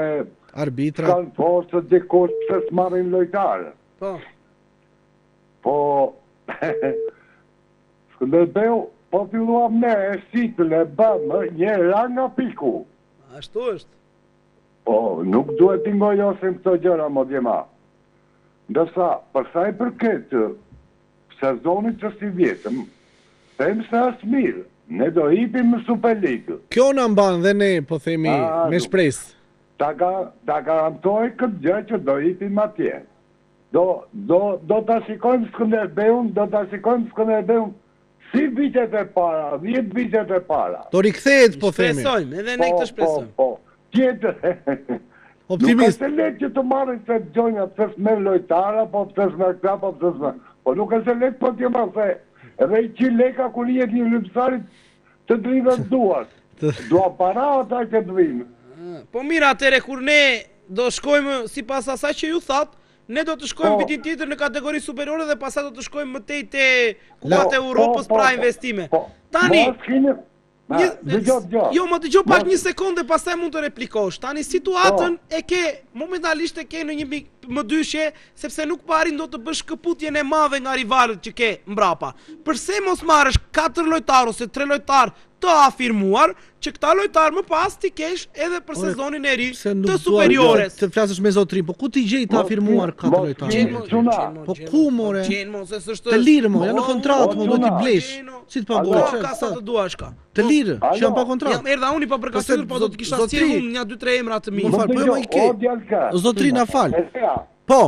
arbitra, kanë forcë, dikush se s'marrin lojtarë. Po, Skënderbeu, po filluam ne e shqitën e bëmë një ranga piku. Ashtu është. Po, nuk duhet t'i ngojosim këto gjëra, mo Djema. Ndërsa, përsa i përket sezonit që si vjetëm, them se është mirë, ne do hipim në Superligë. Kjo në mban dhe ne, po themi, me shpresë. Ta garantoj këtë gjë që do hipim atje. Do të shikojmë Skënderbeun si vitet e para, 10 vitet e para. Do rikthehet, po themi. Shpresojmë, edhe ne këtë shpresojmë. Po, tjetër. Optimist. Nuk është lehtë që të marrin se gjojnë pse me lojtara, po pse me këta, po pse me. Po nuk është lehtë po ti më the. Edhe 100 lekë kur jetë një lypsarit të driven duar. Dua para ata që driven. Po mirë, atëre kur ne do shkojmë sipas asaj që ju thatë, ne do të shkojmë vitin tjetër në kategori superiore dhe pastaj do të shkojmë më tej te Kupat e Europës pra investime. Tani jo, më dëgjoj pak një sekondë, pastaj mund të replikosh. Tani situatën e ke momentalisht e ke në një më dyshje, sepse nuk po arrin dot të bësh këputjen e madhe nga rivalët që ke mbrapa. Përse mos marrësh 4 lojtarë ose 3 lojtarë të afirmuar, që këta lojtarë më pas ti kesh edhe për sezonin e ri të superiores. Të flasësh me zotrin, po ku ti gjej të afirmuar 4 lojtarë? Po ku more? Të lirë mo, janë në kontratë, mo, do t'i blesh. Si të paguaj? Ka sa të duash ka. Të lirë, që janë pa kontratë. Jam erdha unë pa përkatësuar, po do të kisha sjellur një 2-3 emra të mirë. Më fal, po jo më i ke. Zotrin na fal. Po.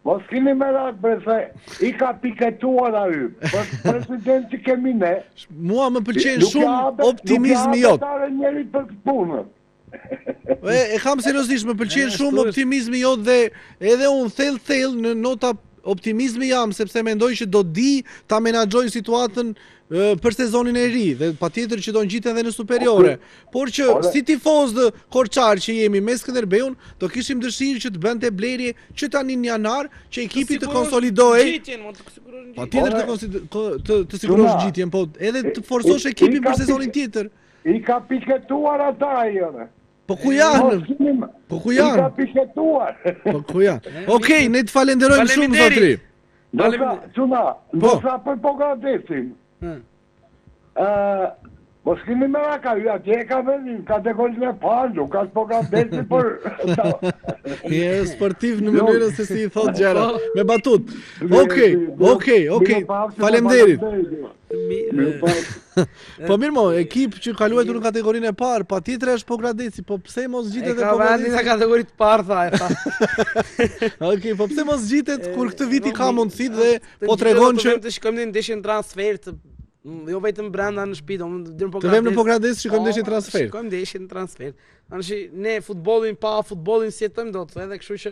Mos keni merak se i ka piketuar ai. Presidenti kemi ne. Mua më pëlqen shumë optimizmi jot. E kam seriozisht, më pëlqen shumë optimizmi jot dhe edhe unë thell në nota optimizmi jam, sepse mendoj që do di ta menaxhoj situatën për sezonin e ri dhe patjetër që do ngjiten edhe në superiore. Por që si tifoz të Korçar që jemi me Skënderbeun, do kishim dëshirë që të bënte blerje që tani në janar që ekipi të konsolidohej. Patjetër të sigurosh gjitjen, po edhe të forcosh ekipin për sezonin tjetër. I ka piketuar ata ajo. Po ku janë? Po ku janë? I ka piketuar. Po ku janë? Okej, ne të falenderojmë shumë zotri. Do sa po gradesim. Mos keni me raka, ju atje ka venin, kategorinë e parë, nuk ka po gradesi për... Je sportiv në mënyrën se si i thot gjera, me batut. Okej, falemderit. Po mirë mo, ekip që ka luajtur në kategorinë e parë, pa tjetër është po gradesi, po pse mos gjitet e po gradesi? E ka venin në kategorinë të parë, tha. Okej, po pse mos gjitet kur këtë viti ka mundësit dhe po tregon që... Të shkojmë në ndeshjen transfer të... Jo vetëm brenda në shtëpi, të vëmë në Pogradec, shikojmë ndeshjen transfer. Shikojmë ndeshjen transfer. Tanë ne futbollin pa futbollin si jetojmë dot, edhe kështu që.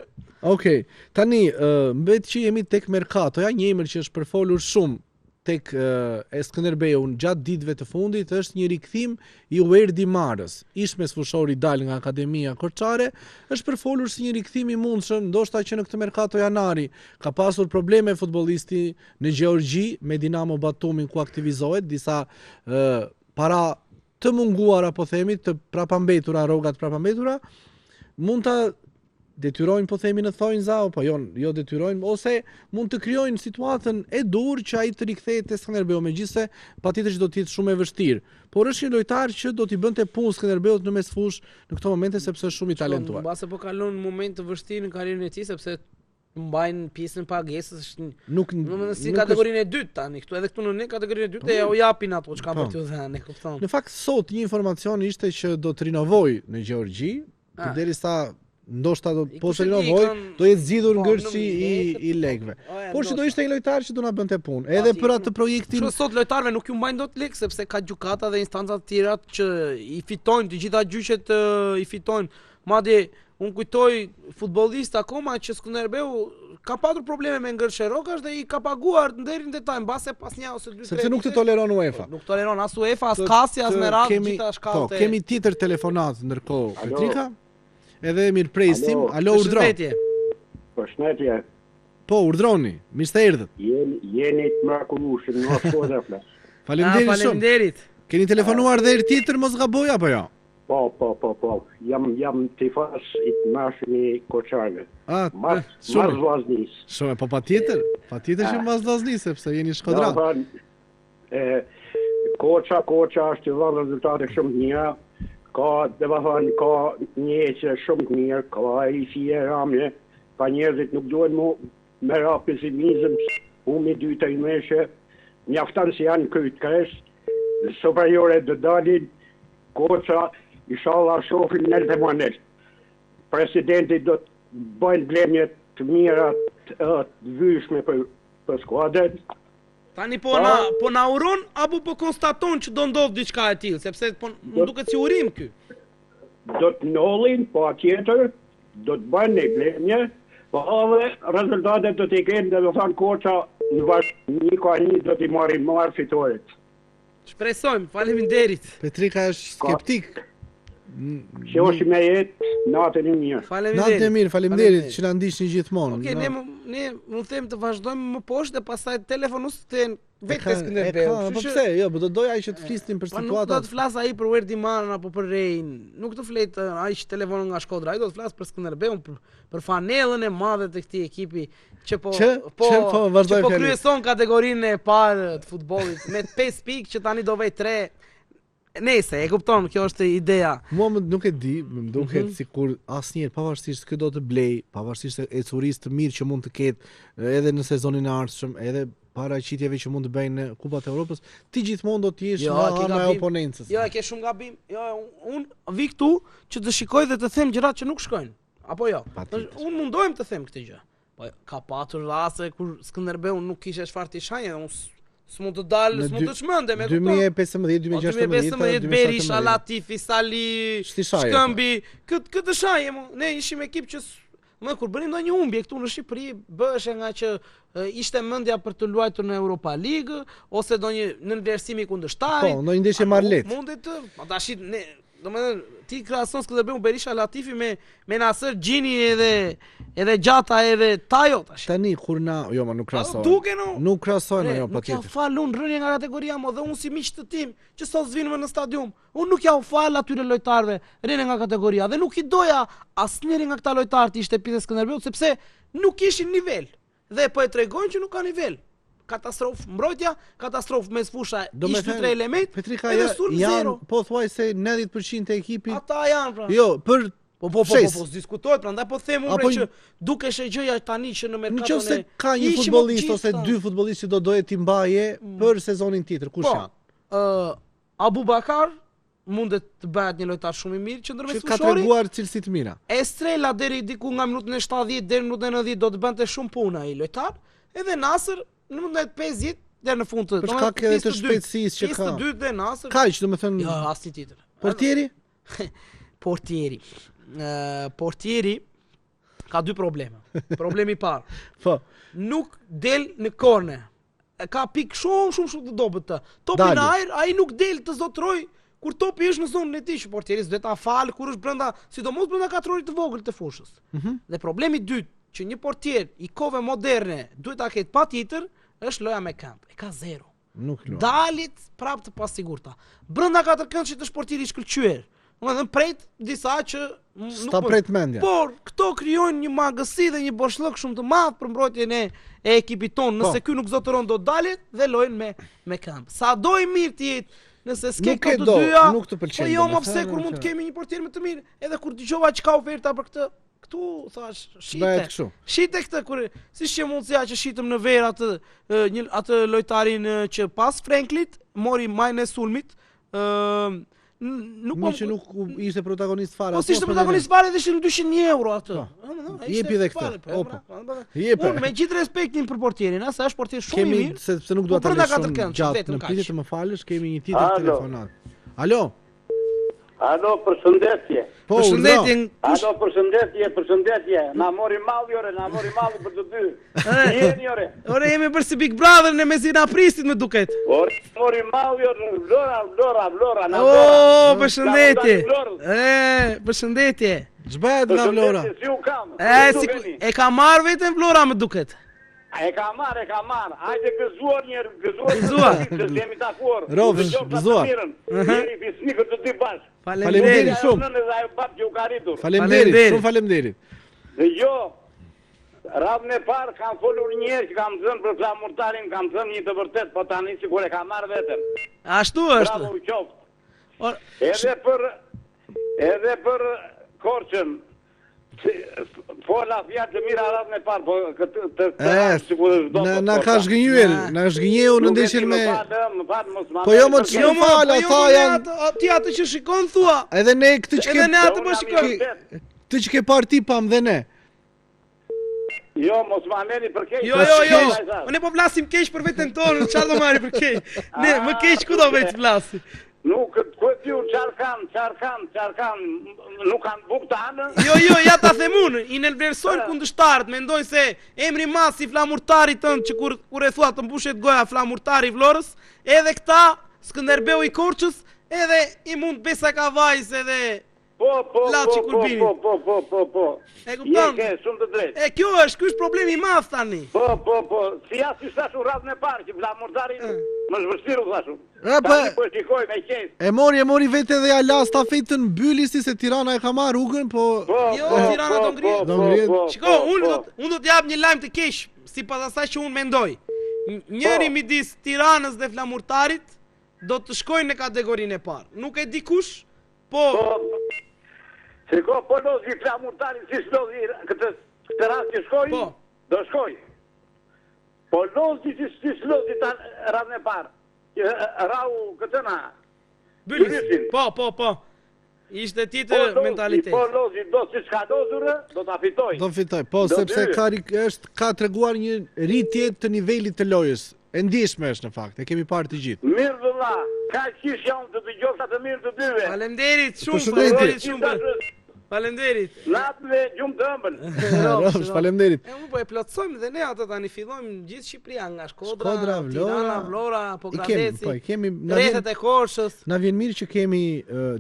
Okej. Tani mbet që jemi tek Mercatoja, një emër që është përfolur shumë tek Skënderbeu gjatë ditëve të fundit është një rikthim i Uerdi Marës. Ishmes fushori dal nga Akademia Korçare, është përfolur si një rikthim i mundshëm, ndoshta që në këtë merkato janari ka pasur probleme futbollisti në Gjeorgji me Dinamo Batumin ku aktivizohet, disa para të munguara po themi, të prapambetura, rrogat prapambetura, mund ta detyrojnë po themi në thonjza, apo jo detyrojnë, ose mund të krijojnë situatën e dur që ai të rikthehet te Skënderbeu, megjithëse patjetër që do të jetë shumë e vështirë. Por është një lojtar që do t'i bënte punë Skënderbeut në mesfush në këto momente sepse është shumë i talentuar. Mbase po kalon një moment të vështirë në karrierën e tij sepse mbajnë pjesën e pagesës, është nuk si kategorinë e dytë tani, këtu edhe këtu në kategorinë e dytë e u japin ato çka për t'u dhënë, e kupton. Në fakt sot një informacion ishte që do të rinovoj në Gjeorgji, derisa ndoshta do po të rinovoj, do jetë zgjidhur ngërçi i lekëve. Por që do ishte një lojtar që do na bënte punë, edhe për atë projektin. Kështu sot lojtarëve nuk ju mbajnë dot lekë sepse ka gjykata dhe instanca të tjera që i fitojnë, të gjitha gjyqet i fitojnë. Madje unë kujtoj futbollist akoma që Skënderbeu ka patur probleme me ngërçe rrokash dhe i ka paguar deri në detaj mbase pas një ose 2-3. Sepse nuk të toleron UEFA. Nuk toleron as UEFA, as Kasi, as Merat, gjitha shkallët. Po, kemi tjetër telefonat ndërkohë, Petrika. Edhe mirë presim. Alo, urdhro. Përshëndetje. Po, urdhroni. Mirë se erdhët. Jeni të mrekullueshëm, në shkoda flas. Faleminderit. Keni telefonuar dhe herë tjetër mos gaboj apo jo? Po. Jam tifoz i mashmi Korçare. Shumë vllaznis. Shumë, po patjetër që mbas vllaznis sepse jeni shkodran. Korça është dhënë rezultate shumë të mira. Ka një që shumë të mirë, ka i fije ramje, pa njerëzit nuk duhen me ra pesimizëm, humi dyta i meshe, mjaftan si janë kryt kresh, superiore dë dalin, Koça, inshallah shofin nel të manel. Presidenti do të bëjnë blemje të mira të vyshme për skuadrën. Tani po na uron apo po konstaton që do ndodh diçka e tillë, sepse më duket si urim ky. Do të nollin, po atjetër, do të bëjnë një blemje, po edhe rezultatet do t'i kenë dhe do thanë Koça në vazhdim një do t'i marr fitoret. Shpresojmë, faleminderit. Petrika është skeptik. Që është me jetë, natën e mirë. Natën e mirë, faleminderit që na ndiqni gjithmonë. Okej, ne mund them të vazhdojmë më poshtë dhe pastaj telefonus të vetë Skënderbeu. Po pse? Jo, do doja që të flisnim për situatat. Nuk do të flas ai për Werdiman apo për Rein. Nuk do flet ai që telefonon nga Shkodra, ai do të flas për Skënderbeun, për fanellën e madhe të këtij ekipi që po kryeson kategorinë e parë të futbollit me 5 pikë që tani do vej 3. Nëse e kupton, kjo është ideja. Mua nuk e di, më duket sikur asnjëherë pavarësisht kë do të blej, pavarësisht e ecurist të mirë që mund të ketë edhe në sezonin e ardhshëm, edhe paraqitjeve që mund të bëjnë në Kupat e Evropës, ti gjithmonë do të jesh nga ana e oponencës. Jo, e ke shumë gabim. Jo, unë vi këtu që të shikoj dhe të them gjërat që nuk shkojnë. Apo jo? Unë mundohem të them këtë gjë. Po ka patur raste kur Skënderbeu nuk kishte çfarë të shajë, s'mund të dalë, s'mund të çmendem me 2015-2016 Berisha, Latifi, Sali, Shkëmbi, këtë shajë, ne ishim ekip që kur bënim ndonjë humbje këtu në Shqipëri, bëheshe nga që ishte mendja për të luajtur në Europa League ose ndonjë në vlerësimi kundërshtar. Po, ndonjë ndeshje marr lehtë. Mundet të, tash ne, domethënë ti krahason Skënderbeu Berisha, Latifi me Nasër Gjini edhe Gjata edhe Tajo tash. Tani kur jo, ma nuk krahasojnë. Nuk krahasojnë ajo patjetër. Nuk ja fal unë rënje nga kategoria më dhe unë si miq të tim që sot zvinë në stadium. Unë nuk ja u fal atyre lojtarëve rënje nga kategoria dhe nuk i doja asnjëri nga këta lojtarë të ishte pjesë e Skënderbeut sepse nuk kishin nivel. Dhe po e tregojnë që nuk ka nivel. Katastrofë mbrojtja, katastrofë mes fusha, ishte 3 element. Petrika janë po thuaj se 90% e ekipit. Ata janë pra. Jo, për po diskutohet, prandaj po them unë që dukesh e gjëja tani që në merkaton nëse ka një futbollist ose 2 futbollistë që do doje ti mbaje për sezonin tjetër, kush janë? Abubakar mundet të bëhet një lojtar shumë i mirë që ndërmjet fushori. Ka treguar cilësi të mira. Estrela deri diku nga minutën e 70 deri në minutën e 90 do të bënte shumë punë ai lojtar. Edhe Nasër në minutën e 50 deri në fund të. Për shkak edhe të shpejtësisë që ka. 52 dhe Nasër. Kaq, domethënë. Jo, asnjë tjetër. Portieri? Portieri ka 2 probleme. Problemi i parë. Po. Nuk del në korne. Ka pikë shumë të dobët të. Topi në ajër, ai nuk del të zotroj kur topi është në zonën e tij, që portieri s'do ta fal kur është brenda, sidomos brenda katrorit të vogël të fushës. Dhe problemi i dytë që një portier i kohëve moderne duhet ta ketë patjetër është loja me këmbë. E ka 0. Nuk luaj. Dalit prapë të pasigurta. Brenda katërkëndshit është portieri i shkëlqyer. Domethënë pret disa që sta pret mendja. Por këto krijojnë një magësi dhe një boshllëk shumë të madh për mbrojtjen e ekipit ton, nëse ky nuk zotëron do dalit dhe lojnë me këmbë. Sado i mirë të jetë nëse s'ke këto të dyja, nuk të pëlqen. Po jo më pse kur mund të kemi një portier më të mirë, edhe kur dëgjova çka oferta për këtë, këtu thash, shite këtë kur si që mundësia që shitëm në verë atë lojtarin që pas Franklit mori majën e sulmit, nuk ishte protagonist fare. Po si ishte protagonist fare dhe ishte në 200 euro atë. Jepi dhe këtë. Unë me gjithë respektin për portierin, asa është portier shumë i mirë. Sepse nuk dua ta lësh shumë gjatë në pyetje të më falësh, kemi një tjetër telefonat. Alo. Alo, përshëndetje. Përshëndetje. Alo, përshëndetje. Na mori malli për të dy. Jeni ore. Ore jemi për si Big Brother në mezina pristit më duket. Ore, mori malli Vlora. Përshëndetje. Përshëndetje. Ç'bëhet nga Vlora? Si u kam? E ka marr vetëm Vlora më duket. E ka marr. Hajde gëzuar njerë, Gëzuar. Se jemi takuar. Rovësh, gëzuar. Jemi fisnikët të dy bashkë. Faleminderit shumë. Shumë faleminderit. Dhe jo, radhën e parë kam folur njerë që kam thënë për flamurtarin, kam thënë një të vërtet, po tani sikur e ka marr vetëm. Ashtu është. Bravo u qoftë. Edhe për Korçën, Fola fjalë të mira radhën e parë, po na ka zgënjur, na zgënjeu në ndeshjen me. Po jo më ç'jo fal, ata janë ti atë që shikon thua. Edhe ne këtë që Edhe ne atë po shikojmë. Këtë që ke parë ti pam dhe ne. Jo, mos më merrni për keq. Jo. Ne po flasim keq për veten tonë, çfarë do marrim për keq? Ne më keq ku do vetë flasim. Nuk ku e piu çarkan, nuk kanë bukë të anë. Jo, ja ta them unë, i nelvlerësojnë kundërshtarët, mendojnë se emri mas i flamurtarit tënd që kur e thua të mbushet goja flamurtari i Vlorës, edhe këta Skënderbeu i Korçës, edhe i mund Besa Kavajs edhe Laçi Kulbini. Po. E kupton? Je shumë të drejtë. E ky është problemi i madh tani. Po. Si thashu radhën e parë që flamurtari më zhvështiru thashu. Po shikoj me qejf. E mori vetë edhe ala stafetën mbyli si se Tirana e ka marrë rrugën, po jo, Tirana do ngrihet. Shiko, unë do t'jap një lajm të keq, sipas asaj që unë mendoj. Njëri midis Tiranës dhe flamurtarit do të shkojnë në kategorinë e parë. Nuk e di kush, po shiko, po lozi flamurtarit si shlozi këtë rast që shkoj, do shkoj. Po lozi si shlozi ta radhën e parë. Rau këtëna Bylisin. Po. Ishte tjetër mentalitet. Po lozi do si s'ka dozurë, do ta fitoj. Do fitoj, po sepse ka treguar një rritje të nivelit të lojës. E ndjeshme është në fakt, e kemi parë të gjithë. Mirë vëlla, ka qish janë të dëgjosa të mirë të dyve. Faleminderit shumë. Faleminderit. Natë me gjumë të ëmbël. Faleminderit. Unë po e plotësojmë dhe ne ato tani fillojmë gjithë Shqipëria nga Shkodra, Tirana, Vlora, Gradeci, rrethet e Korçës. Na vjen mirë që kemi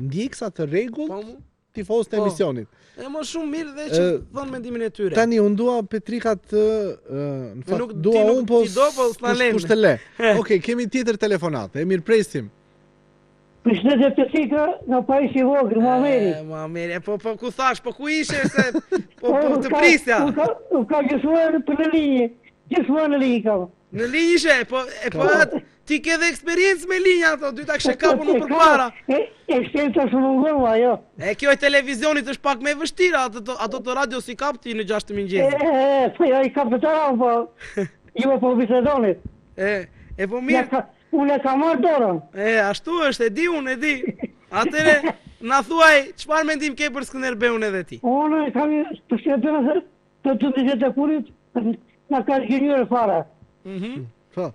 ndjeksa të rregullt tifozë të emisionit. E më shumë mirë dhe që thonë mendimin e tyre. Tani unë dua Petrikat në fakt dua unë po kush të le. Okej, kemi tjetër telefonat. E mirëpresim. Përshëndetje Petrika, nga Pajisi i vogël, Muhameri. Muhameri, po ku thash, po ku ishe se po të prisja. U ka gjësuar për në linjë. Gjithmonë në linjë kam. Në linjë ishe, po ti ke dhe eksperiencë me linja ato, dy ta kështë kapur më përpara. Eksperiencë shumë ngërma, jo. E kjo e televizionit është pak me vështira, ato të radio si kap ti në 6 mëngjesit. Po ja i kap të tëra, po jo po bisedonit. Po mirë. Unë e ka marrë dorën. Ashtu është, e di. Atëre, na thuaj, çfarë mendim ke për Skënderbeun edhe ti? Unë e kam të shqetënë të 20 e kurit, na ka zgjënjur fare.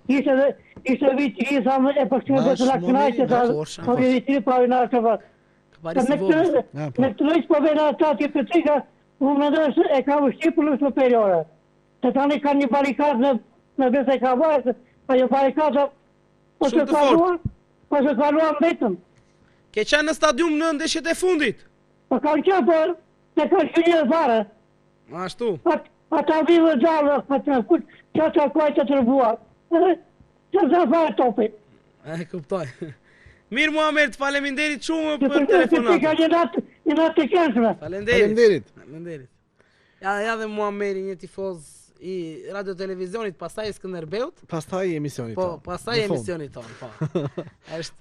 Ishte vit i sa e përshëndetë të lakënajtë, po viti pa në atë. Me të lojës po vena ata të Petrika, unë mendoj se e ka vështirë për luftën superiore. Të tani ka një barikadë në Besa Kavajs, ajo barikada po të kaluan betën. Ke qenë në stadium në ndeshjet e fundit? Po kanë qenë, po ne ka shkënjë fare. Ashtu? Ata vivë gjallë, që ata kuajtë të rëbuar. Që të fare topit. E kuptoj. Mirë Muhammed, faleminderit shumë për telefonat. Një natë të qenshme. Faleminderit. Ja dhe Muhammed një tifoz i radio televizionit, pastaj i Skënderbeut. Pastaj i emisionit tonë. Po, pastaj i emisionit tonë, po.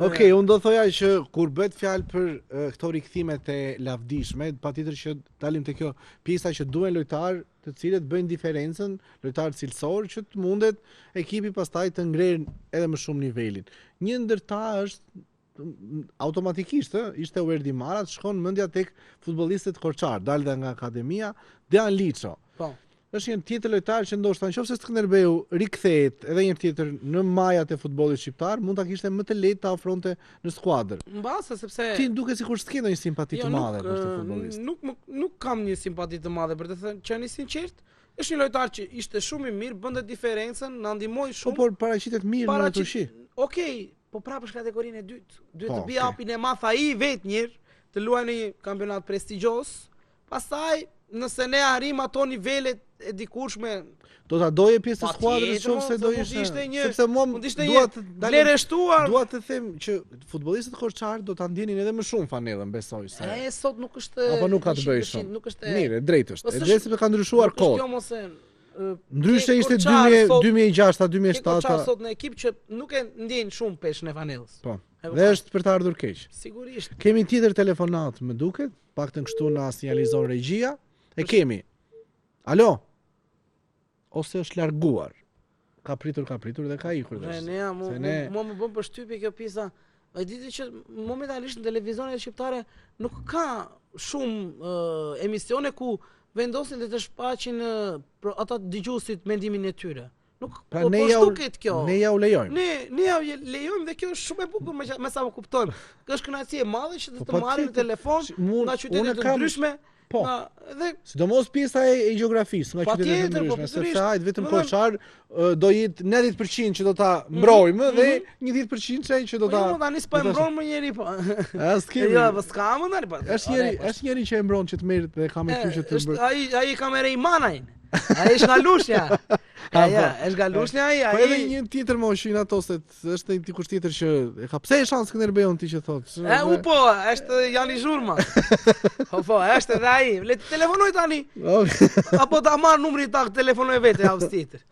Okej, unë do thoja që kur bëhet fjalë për këto rikthimet e lavdishme, patjetër që dalim te kjo pjesa që duhen lojtarë të cilët bëjnë diferencën, lojtarë cilësor që të mundet ekipi pastaj të ngrenë edhe më shumë nivelin. Një ndër ta është automatikisht, ishte Uerdi Marat, shkon mendja tek futbollistët korçar, dalë dhe nga akademia Dejan Liço. Po. Është një tjetër lojtar që ndoshta nëse Skënderbeu rikthehet edhe një tjetër në majat e futbollit shqiptar, mund ta kishte më të lehtë ta ofronte në skuadër. Mbase sepse ti duket sikur s'ke ndonjë simpati të madhe për këtë futbollist. Nuk kam një simpati të madhe për të thënë, qenë sinqert, është një lojtar që ishte shumë i mirë, bënte diferencën, na ndihmoi shumë. Po paraqitet mirë në Turqi. Okej, po prapë është kategorinë e dytë. Duhet të bie hapin e madh ai vetë njëherë të luajë në një kampionat prestigjos. Pastaj nëse ne arrim ato nivelet e dikurshme, do ta doje pjesë të skuadrës nëse do ishte një, sepse mund ishte një vlerështuar. Dua të them që futbollistët korçar do ta ndjenin edhe më shumë fanellën, besoj se. Sot nuk është. Apo nuk ka të bëjë shumë. Mirë, drejt është. Edhe sepse ka ndryshuar kohë. Ndryshe ishte 2006, 2007. Sot në ekip që nuk e ndjen shumë peshën e fanellës. Po. Dhe është për të ardhur keq. Sigurisht. Kemi tjetër telefonat, më duket, paktën kështu na sinjalizon regjia. E kemi. Alo? Ose është larguar. Ka pritur dhe ka ikur. Mua më bën përshtypje kjo pjesa. E diti që momentalisht në televizionet shqiptare nuk ka shumë emisione ku vendosin dhe të shfaqin ata dëgjuesit mendimin e tyre. Pra ne ja u lejojmë. Ne ja lejojmë dhe kjo është shumë e bukur me sa më kuptojmë. Kjo është kënaqësi e madhe që të marrim në telefon nga qytete të ndryshme. Po, sidomos pjesa e gjeografisë nga qytetet e ndryshme, sepse hajt vetëm Koçar do jetë 90% që do ta mbrojmë dhe një 10% që do ta. Po tani s'po e mbron më njëri po. Jo, s'ka më tani po. Është njëri që e mbron që të merret dhe ka me ty që të bër. Ai ka me Reimanaj. Ai është nga Lushnja. Është nga Lushnja ai. Po edhe një tjetër moshin ato se është një dikush tjetër që e ka pse e shan Skënderbeun ti që thot. Po, është Jani Zhurma. Po, është edhe ai. Le të telefonoj tani. Apo ta marr numrin ta telefonoj vetë javës tjetër.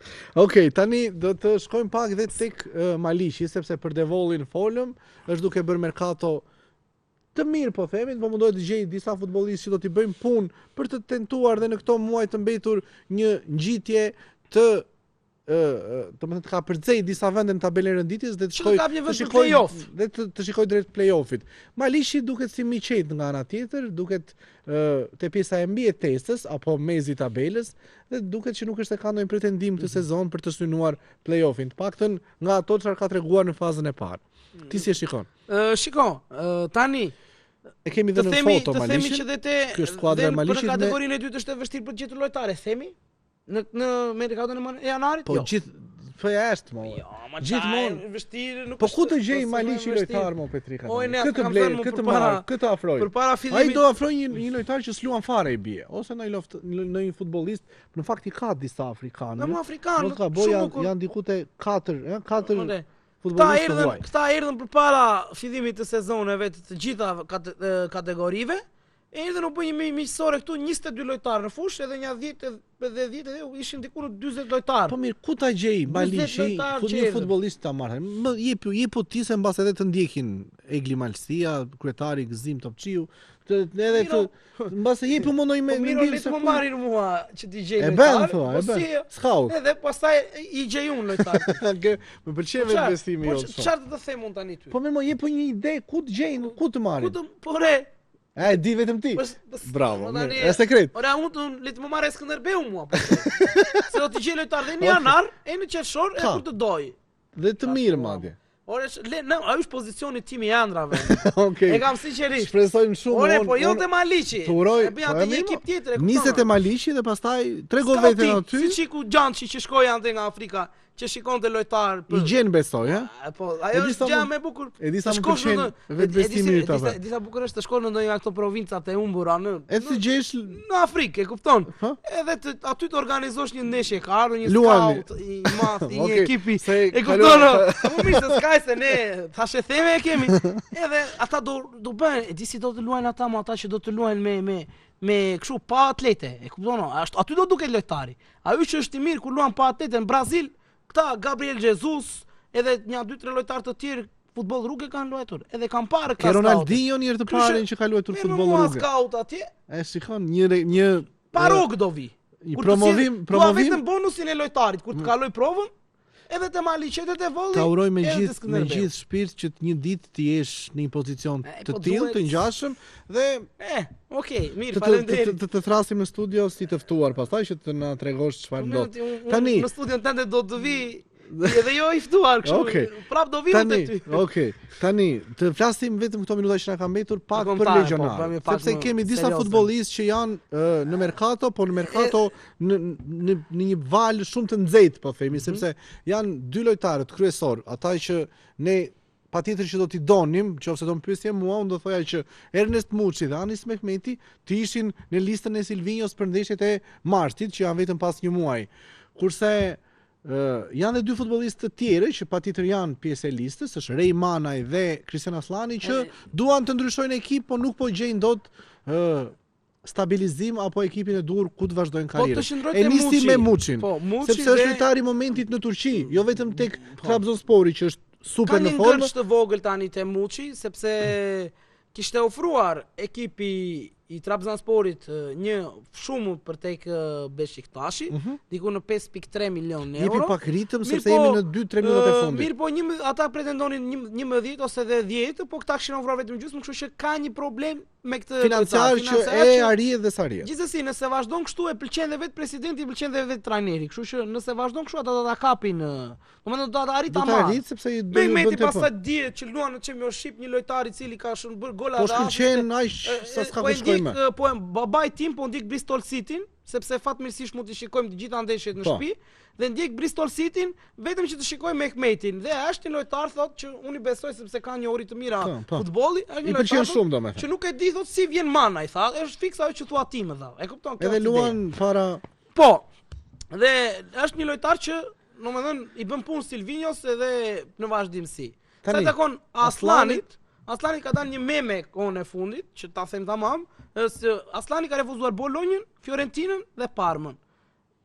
Okej, tani do të shkojmë pak dhe tek Maliqi sepse për Devollin folëm, është duke bërë merkato të mirë po themi, po mundohet të gjej disa futbollistë që do t'i bëjmë punë për të tentuar dhe në këto muaj të mbetur një ngjitje të ka përcej disa vende në tabelën e renditjes dhe të shikoj drejt play-offit. Maliqi duket si miqet nga ana tjetër, duket te pjesa e mbijetesës apo mezi i tabelës dhe duket që nuk është se ka ndonjë pretendim të sezon për të synuar play-offin, të paktën nga ato çfarë ka treguar në fazën e parë. Ti si e shikon? Tani e kemi dhe në foto Maliqin. Të themi që dhe skuadra e Maliqit për kategorinë e dytë është e vështirë për të gjetur lojtare, themi? Në merkatën e janarit? Po gjithë është mo. Gjithmonë vështirë nuk. Po ku të gjej Maliqi lojtar mo Petrika? Këtë marr, këtë afroj. Ai do afroj një lojtar që s'luan fare i bie, ose në një futbollist, në fakt i ka disa afrikanë. Në afrikanë. Janë diku te 4 Këta erdhën përpara fillimit të sezoneve të gjitha kategorive, erdhën u bë një miqësore këtu 22 lojtarë në fushë edhe një 10 ishin diku në 40 lojtarë. Po mirë, ku ta gjej Maliqi një futbollist ta marrë? Më jepu ti se mbas edhe të ndjekin Egli Malsia, kryetari Gëzim Topçiu, edhe të mbas e jepu më ndonjë mendim se më marrin mua që ti gjej lojtar. E bën. Scout. Edhe pastaj i gjej unë lojtar. Më pëlqen vetë investimi jot. Po çfarë do të them unë tani ty? Po më jepu një ide ku të gjej, ku të marrin. Po re. E di vetëm ti. Bravo. Është sekret. Ora unë le të më marrë Skënderbeu mua. Se do të gjej lojtar dhe në janar, e në qershor e kur të doj. Dhe të mirë madje. Ore, ai është pozicioni tim i ëndrave. Okej. E kam sinqerisht. Shpresojmë shumë. Ore, po jo te Maliqi. E bëj atë një ekip tjetër. Niset te Maliqi dhe pastaj trego veten aty. Si Çiku Xhançi që shkoi ande nga Afrika, që shikonte lojtar. I gjen besoj, ha? Po, ajo është gjë më e bukur. E di sa më pëlqen vetë bestimi i tyre. Disa bukur është të shkosh në ndonjë nga këto provincat e humbura në. E të gjesh në Afrikë, e kupton? Edhe aty të organizosh një ndeshje, ka ardhur një scout i madh i një ekipi. E kupton? Po mirë, s'ka se ne thashë theme e kemi. Edhe ata do bëjnë, e di si do të luajnë ata, ata që do të luajnë me kështu pa atlete. E kupton? Aty do duket lojtari. Ai që është i mirë kur luan pa atlete në Brazil, këta Gabriel Jesus, edhe një 2-3 lojtarë të tjerë futboll rrugë kanë luajtur. Edhe kanë parë këta. Ronaldinho një herë të parë që ka luajtur futboll rrugë. Scout atje. E shikon një pa rrugë do vi. I promovim. Vetëm bonusin e lojtarit kur të kaloj provën. Edhe te Maliqi edhe te Volli. Ta uroj me gjithë shpirt që një ditë të jesh në një pozicion të tillë, të ngjashëm dhe okay, mirë, faleminderit. Të thrasim në studio si të ftuar pastaj që të na tregosh çfarë do. Tani në studion tënde do të vi edhe jo i ftuar kështu. Prap do vi te ty. Okej. Tani të flasim vetëm këto minuta që na kanë mbetur pak për legionar. Sepse kemi disa futbollistë që janë në merkato, po në merkato në një val shumë të nxehtë, po themi, sepse janë dy lojtarët kryesor, ata që ne patjetër që do t'i donim, nëse do më pyesje mua, unë do thoja që Ernest Muçi dhe Anis Mehmeti të ishin në listën e Silvinjos për ndeshjet e martit, që janë vetëm pas një muaji. Kurse janë dhe dy futbollistë të tjerë që patjetër janë pjesë e listës, është Reimanaj dhe Kristian Aslani që duan të ndryshojnë ekip, po nuk po gjejnë dot stabilizim apo ekipin e duhur ku të vazhdojnë karrierën. E nisi me Muçin, sepse është lojtari i momentit në Turqi, jo vetëm tek Trabzonspori që është super në formë. Ka një të vogël tani te Muçi, sepse kishte ofruar ekipi i Trabzonsporit një shumë për tek Beşiktashi, diku në 5.3 milion euro. Jepi pak ritëm sepse jemi në 2-3 minutat e fundit. Mirë, po ata pretendonin 11 ose dhe 10, po këta kishin ofruar vetëm gjysmë, kështu që ka një problem me këtë financiar që e arrihet dhe s'arrihet. Gjithsesi, nëse vazhdon kështu e pëlqen dhe vetë presidenti, pëlqen dhe vetë trajneri. Kështu që nëse vazhdon kështu ata do ta kapin, domethënë do ta arrit ta marr. Do ta arrit sepse i do të bëjë pastaj dihet që luan në Championship një lojtar i cili ka bërë gola rreth. Po shkëlqen aq sa s'ka ku shkojmë. Po babai tim po ndik Bristol City-n, sepse fatmirësisht mund të shikojmë të gjitha ndeshjet në shtëpi dhe ndjek Bristol City-n vetëm që të shikojmë Mehmetin. Dhe është një lojtar thotë që unë i besoj sepse ka një ori të mira futbolli, është një lojtar që nuk e di thotë si vjen mana, i tha, është fiksa ajo që thua ti më dha. E kupton kjo? Edhe luan para. Po. Dhe është një lojtar që domethënë i bën punë Silvinjos edhe në vazhdimsi. Sa takon Aslanit ka dalë një meme kohën e fundit, që ta them tamam, Aslani ka refuzuar Bolonjën, Fiorentinën dhe Parmën.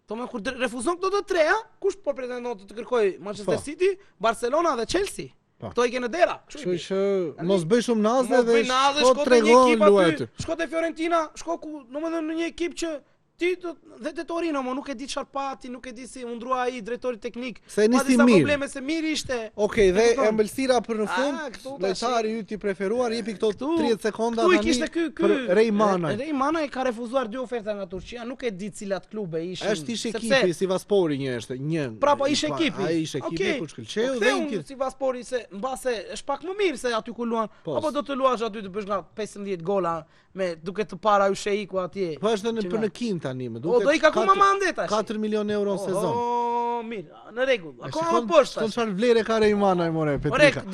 Domethënë kur refuzon këto të treja, kush po pretendon të kërkoj Manchester City, Barcelona dhe Chelsea? Kto i kanë dera. Kështu që mos bëj shumë nazë dhe shko tregon luajt. Shko te Fiorentina, shko ku, domethënë në një ekip që ti dhe te Torino, mo nuk e di çfarë pati, nuk e di si u ndrua ai drejtori teknik. Se nisi mirë. Probleme se mirë ishte. Okej, dhe ëmbëlsira për në fund, lojtari yt i preferuar jepi këto 30 sekonda tani për Reymana. Reymana e ka refuzuar 2 oferta nga Turqia, nuk e di cilat klube ishin. Është ish ekipi Sivaspori një. Pra po ish ekipi. Ai ish ekipi ku shkëlqeu dhe një Sivaspori se mbase është pak më mirë se aty ku luan. Apo do të luash aty të bësh nga 15 gola me duke të para u sheiku atje. Po është në Kin tani, më duket. O do i ka kuma mandet tash. 4 milion euro në sezon. O, mirë, në rregull. Akoma më poshtë. Shkon çfarë vlerë ka Reymana e more Petrika.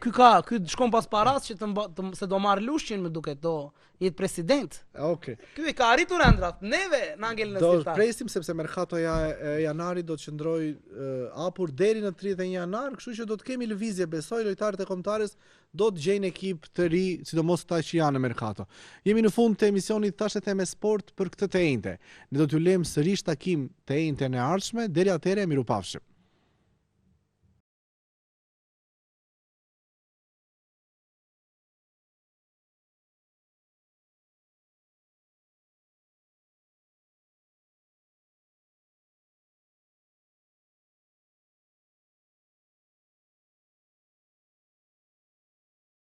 Ky shkon pas paras që se do marr lushqin, më duket, do jetë president. Okej. Ky e ka arritur ëndrat. Neve na ngel në stiltar. Do presim sepse merkatoja e janarit do të qëndroj hapur deri në 31 janar, kështu që do të kemi lëvizje, besoj lojtarët e kombëtarës do të gjejnë ekip të ri, sidomos ata që janë në merkato. Jemi në fund të emisionit Tash e Them Sport për këtë të enjte. Ne do t'ju lëm sërish takim të enjten e ardhshme, deri atëherë mirupafshim.